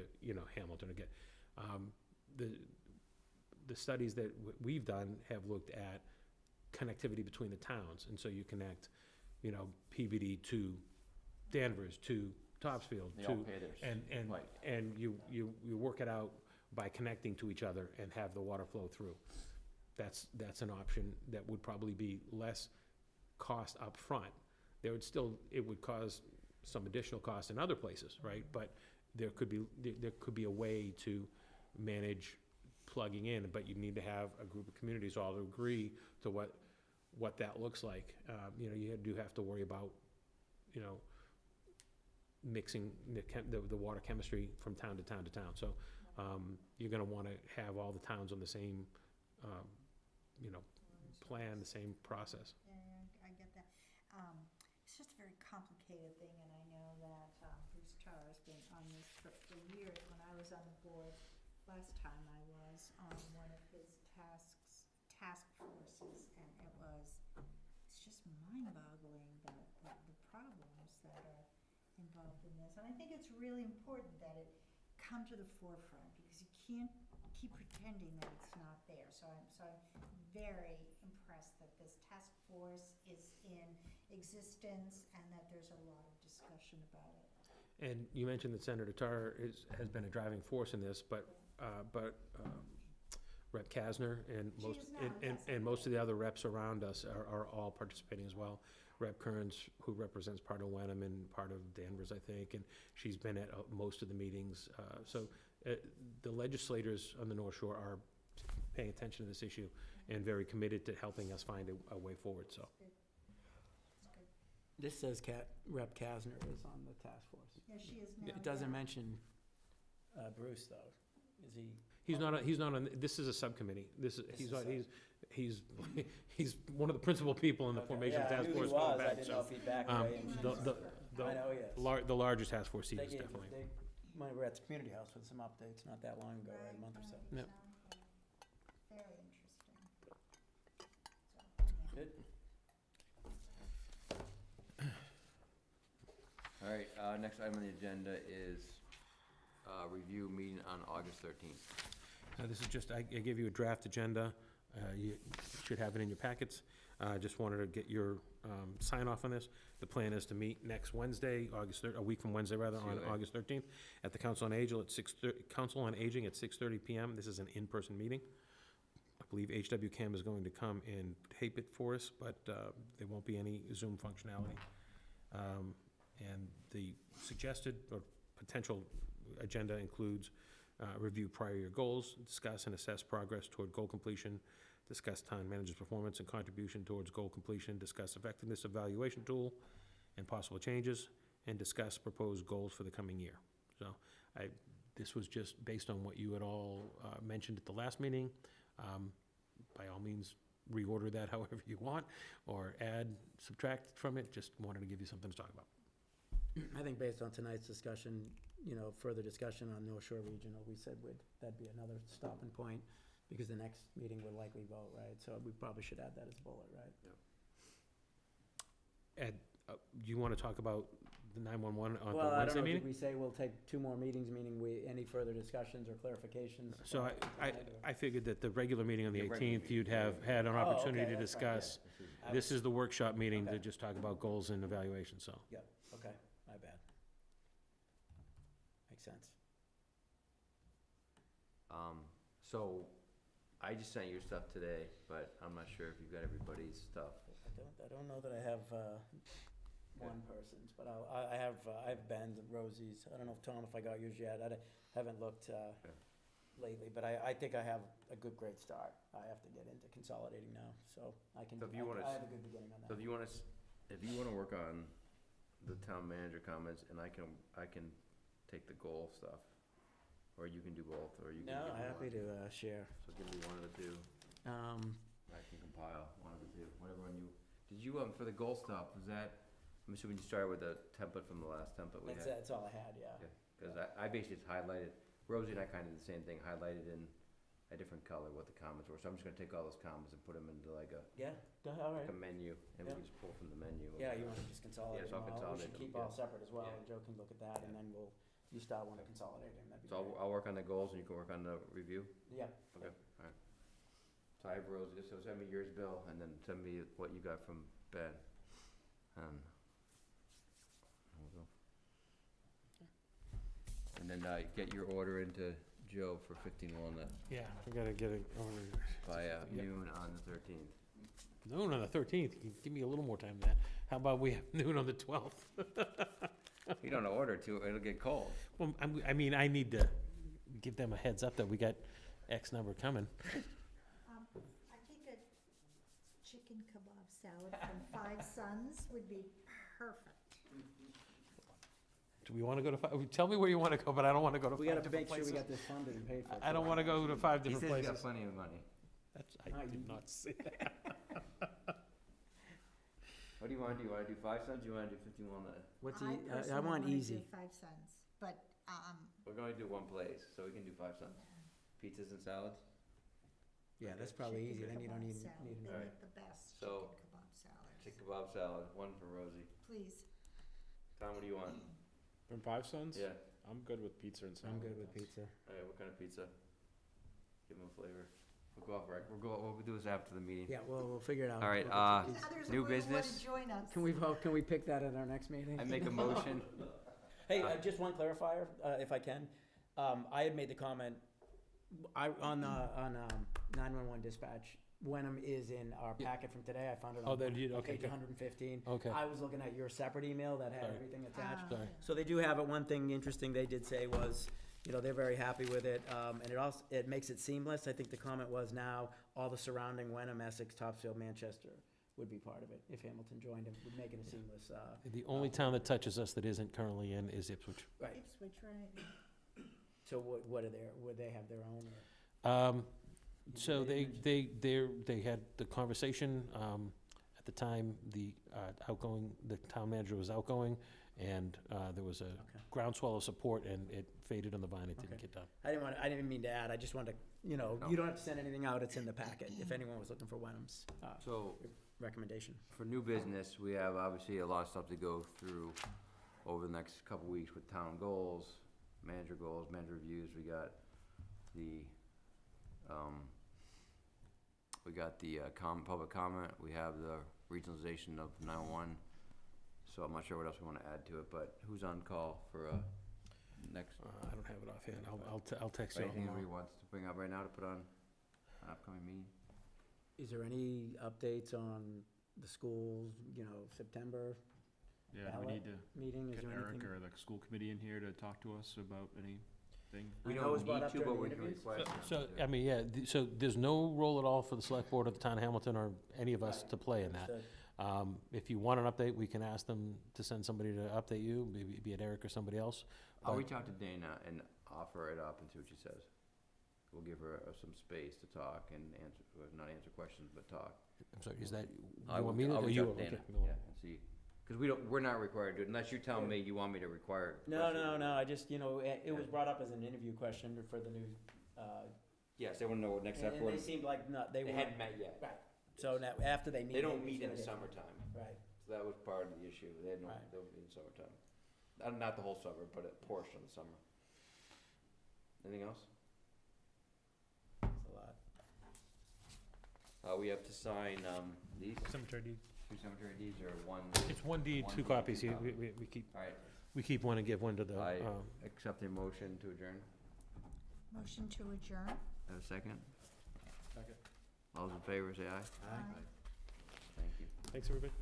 Speaker 2: Hamilton to get. The studies that we've done have looked at connectivity between the towns, and so you connect, PBD to Danvers, to Topsfield,
Speaker 5: They all
Speaker 2: to,
Speaker 5: pay theirs.
Speaker 2: and,
Speaker 5: Right.
Speaker 2: and you work it out by connecting to each other and have the water flow through. That's an option that would probably be less cost up front. It would cause some additional cost in other places, right? But there could be a way to manage plugging in, but you need to have a group of communities all agree to what that looks like. You do have to worry about, mixing the water chemistry from town to town to town. So, you're gonna wanna have all the towns on the same, plan, the same process.
Speaker 4: Yeah, I get that. It's just a very complicated thing, and I know that Bruce Tarr has been on this for years. When I was on the board, last time I was on one of his task forces, and it's just mind-boggling the problems that are involved in this. And I think it's really important that it come to the forefront, because you can't keep pretending that it's not there. So I'm very impressed that this task force is in existence and that there's a lot of discussion about it.
Speaker 2: And you mentioned that Senator Tarr has been a driving force in this, but Rep. Kasner and
Speaker 4: She
Speaker 2: most,
Speaker 4: is now, yes.
Speaker 2: and most of the other reps around us are all participating as well. Rep. Kearns, who represents part of Wenham and part of Danvers, I think, and she's been at most of the meetings. So the legislators on the North Shore are paying attention to this issue and very committed to helping us find a way forward, so.
Speaker 3: This says Rep. Kasner is on the task force.
Speaker 4: Yeah, she is now.
Speaker 3: It doesn't
Speaker 4: yeah.
Speaker 3: mention Bruce, though. Is he?
Speaker 2: He's not on, this is a subcommittee. He's one of the principal people in the formation of task force going back, so.
Speaker 3: he'd back
Speaker 2: The
Speaker 3: know he is.
Speaker 2: the larger task force seat is definitely.
Speaker 3: When we were at the community house with some updates not that long ago, right, a month or so.
Speaker 2: Yep.
Speaker 4: Very interesting. So, yeah.
Speaker 3: Good.
Speaker 5: All right, next item on the agenda is review meeting on August 13th.
Speaker 2: This is just, I gave you a draft agenda. You should have it in your packets. Just wanted to get your sign off on this. The plan is to meet next Wednesday, a week from Wednesday rather,
Speaker 5: See you
Speaker 2: on
Speaker 5: later.
Speaker 2: August 13th, at the Council on Aging at 6:30 PM. This is an in-person meeting. I believe HW Cam is going to come and tape it for us, but there won't be any Zoom functionality. And the suggested or potential agenda includes review prior year goals, discuss and assess progress toward goal completion, discuss town manager's performance and contribution towards goal completion, discuss effectiveness evaluation tool and possible changes, and discuss proposed goals for the coming year. So this was just based on what you had all mentioned at the last meeting. By all means, reorder that however you want, or add, subtract from it. Just wanted to give you something to talk about.
Speaker 3: I think based on tonight's discussion, further discussion on North Shore Regional, we said that'd be another stopping point, because the next meeting would likely vote, right? So we probably should add that as a bullet, right?
Speaker 2: Ed, do you want to talk about the 911 on the
Speaker 3: Well, I don't
Speaker 2: Wednesday
Speaker 3: know, did
Speaker 2: meeting?
Speaker 3: we say we'll take 2 more meetings, meaning any further discussions or clarifications?
Speaker 2: So I figured that the regular meeting on the
Speaker 5: Yeah, regular
Speaker 2: 18th, you'd have had an
Speaker 3: Oh,
Speaker 2: opportunity
Speaker 3: okay,
Speaker 2: to
Speaker 3: that's right, yeah.
Speaker 2: discuss. This is the workshop meeting to
Speaker 3: Okay.
Speaker 2: just talk about goals and evaluation, so.
Speaker 3: Yep, okay, my bad. Makes sense.
Speaker 5: So I just sent your stuff today, but I'm not sure if you've got everybody's stuff.
Speaker 3: I don't know that I have one person's, but I have Ben's and Rosie's. I don't know, Tom, if I got yours yet. I haven't looked lately, but I think I have a great start. I have to get into consolidating now, so I can,
Speaker 5: So if you wanna
Speaker 3: I have a good beginning on
Speaker 5: So
Speaker 3: that.
Speaker 5: if you wanna work on the town manager comments, and I can take the goal stuff, or you can do both, or you can
Speaker 3: No,
Speaker 5: give me
Speaker 3: happy
Speaker 5: one.
Speaker 3: to share.
Speaker 5: So give me one of the two. I can compile one of the two, whatever one you, did you, for the goal stuff, was that, I'm assuming you started with the template from the last template we had.
Speaker 3: That's all I had, yeah.
Speaker 5: Because I basically just highlighted, Rosie and I kind of did the same thing, highlighted in a different color what the comments were. So I'm just gonna take all those comments and put them into like a
Speaker 3: Yeah, all right.
Speaker 5: menu, and we
Speaker 3: Yeah.
Speaker 5: can just pull from the menu.
Speaker 3: Yeah, you want to just consolidate
Speaker 5: Yeah, so I'll
Speaker 3: them all? We should
Speaker 5: consolidate them,
Speaker 3: keep all
Speaker 5: yeah.
Speaker 3: separate as well,
Speaker 5: Yeah.
Speaker 3: and Joe can look at that, and then you start want to consolidate them, that'd be
Speaker 5: So
Speaker 3: great.
Speaker 5: I'll work on the goals and you can work on the review?
Speaker 3: Yeah.
Speaker 5: Okay, alright. So I have Rosie, so send me yours, Bill, and then send me what you got from Ben. And we'll go. And then, get your order into Joe for 15 Walnut
Speaker 2: Yeah, we gotta get it over.
Speaker 5: by,
Speaker 2: Yep.
Speaker 5: noon on the 13th.
Speaker 2: Noon on the 13th, give me a little more time than that. How about we have noon on the 12th?
Speaker 5: You don't order too, it'll get cold.
Speaker 2: Well, I mean, I need to give them a heads up that we got X number coming.
Speaker 4: I think a chicken kebab salad from Five Sons would be perfect.
Speaker 2: Do we wanna go to five? Tell me where you wanna go, but I don't wanna go to
Speaker 3: We
Speaker 2: five
Speaker 3: gotta
Speaker 2: different
Speaker 3: make sure we
Speaker 2: places.
Speaker 3: got this funded and paid for.
Speaker 2: I don't wanna go to five
Speaker 5: He
Speaker 2: different
Speaker 5: says he's got
Speaker 2: places.
Speaker 5: plenty of money.
Speaker 2: That's, I did not say that.
Speaker 5: What do you wanna do? You wanna do 5 cents, or you wanna do 15 Walnut?
Speaker 3: What's
Speaker 4: I
Speaker 3: I
Speaker 4: personally
Speaker 3: want
Speaker 4: wanna do
Speaker 3: easy.
Speaker 4: 5 Sons, but,
Speaker 5: We're gonna do one place, so we can do 5 cents. Pizzas and salads?
Speaker 3: Yeah, that's probably easy, then you don't
Speaker 4: kebab
Speaker 3: need,
Speaker 4: salad,
Speaker 3: need
Speaker 4: they
Speaker 3: another.
Speaker 4: make the best
Speaker 5: So-
Speaker 4: chicken kebab salads.
Speaker 5: Chicken kebab salad, one for Rosie.
Speaker 4: Please.
Speaker 5: Tom, what do you want?
Speaker 1: From Five Sons?
Speaker 5: Yeah,
Speaker 1: I'm good with pizza and salad.
Speaker 3: I'm good with pizza.
Speaker 5: alright, what kind of pizza? Give them a flavor. We'll go off rec, we'll do this after the meeting.
Speaker 3: Yeah, we'll figure it out.
Speaker 5: All right,
Speaker 3: We'll get to-
Speaker 4: Others
Speaker 5: new
Speaker 4: will wanna
Speaker 5: business?
Speaker 4: join us.
Speaker 3: Can we pick that at our next meeting?
Speaker 5: I make a motion,
Speaker 3: Hey, just one clarifier, if I can. I had made the comment, on 911 dispatch, Wenham is in our packet from today. I found it
Speaker 2: Oh,
Speaker 3: on
Speaker 2: they did, okay,
Speaker 3: page
Speaker 2: good.
Speaker 3: 115.
Speaker 2: Okay.
Speaker 3: I was looking at your separate email that had
Speaker 2: Sorry.
Speaker 3: everything attached.
Speaker 2: Sorry.
Speaker 3: So they do have it. One thing interesting they did say was, they're very happy with it, and it makes it seamless. I think the comment was now all the surrounding Wenham, Essex, Topsfield, Manchester would be part of it. If Hamilton joined, it would make it a seamless,
Speaker 2: The only town that touches us that isn't currently in is Ipswich.
Speaker 3: right.
Speaker 4: Ipswich, right.
Speaker 3: So would they have their own? Or?
Speaker 2: So they had the conversation, at the time, the town manager was outgoing, and there was a groundswell of support, and it faded on the vine, it didn't
Speaker 3: Okay.
Speaker 2: get done.
Speaker 3: I didn't mean to add, I just wanted to, you don't have to send anything out, it's in the packet, if anyone was looking for Wenham's,
Speaker 5: so
Speaker 3: recommendation.
Speaker 5: for new business, we have obviously a lot of stuff to go through over the next couple weeks with town goals, manager reviews, we got the, public comment, we have the regionalization of 911. So I'm not sure what else we wanna add to it, but who's on call for, next,
Speaker 2: I don't have it offhand, I'll text you.
Speaker 5: anything everybody wants to bring up right now to put on an upcoming meeting?
Speaker 3: Is there any updates on the schools, September
Speaker 1: Yeah, do we
Speaker 3: ballot
Speaker 1: need to
Speaker 3: meeting, is
Speaker 1: get
Speaker 3: there
Speaker 1: Eric
Speaker 3: anything?
Speaker 1: or the school committee in here to talk to us about anything?
Speaker 5: We
Speaker 3: I know it was
Speaker 5: don't
Speaker 3: brought
Speaker 5: need
Speaker 3: up
Speaker 5: to,
Speaker 3: during
Speaker 5: but
Speaker 3: the
Speaker 5: we can
Speaker 3: interviews.
Speaker 5: request.
Speaker 2: So, I mean, yeah, so there's no role at all for the select board of the town of Hamilton or any of us to play in that.
Speaker 3: Understood.
Speaker 2: If you want an update, we can ask them to send somebody to update you, maybe be it Eric or somebody else.
Speaker 5: I'll
Speaker 2: but-
Speaker 5: reach out to Dana and offer it up and see what she says. We'll give her some space to talk and answer, not answer questions, but talk.
Speaker 2: I'm sorry, is that,
Speaker 5: I
Speaker 2: you want me to?
Speaker 5: I'll
Speaker 2: or
Speaker 5: reach
Speaker 2: you?
Speaker 5: out to Dana,
Speaker 2: Okay,
Speaker 5: yeah, and see, because we're not required to do it, unless you tell me you want me to require.
Speaker 3: No, I just, it was brought up as an interview question for the new,
Speaker 5: Yes, they want to know what next step
Speaker 3: and
Speaker 5: was.
Speaker 3: they seemed like, they
Speaker 5: They
Speaker 3: weren't.
Speaker 5: hadn't met yet.
Speaker 3: Right, so now, after they meet.
Speaker 5: They don't
Speaker 3: maybe
Speaker 5: meet in the
Speaker 3: it's gonna
Speaker 5: summertime,
Speaker 3: get- Right,
Speaker 5: so that was part of the issue. They had no,
Speaker 3: Right.
Speaker 5: they don't meet in summertime. Not the whole summer, but a portion of the summer. Anything else?
Speaker 3: it's a lot.
Speaker 5: We have to sign, these,
Speaker 2: Cemetery deed.
Speaker 5: 2 cemetery deeds or one?
Speaker 2: It's one deed,
Speaker 5: One
Speaker 2: two
Speaker 5: deed,
Speaker 2: copies,
Speaker 5: two
Speaker 2: we keep one and give one to the,
Speaker 5: I accept a motion to adjourn.
Speaker 4: Motion to adjourn?
Speaker 5: Have a second?
Speaker 1: Second.
Speaker 5: All those in favor, say aye.
Speaker 3: Aye.
Speaker 5: Thank you.
Speaker 2: thanks, everybody.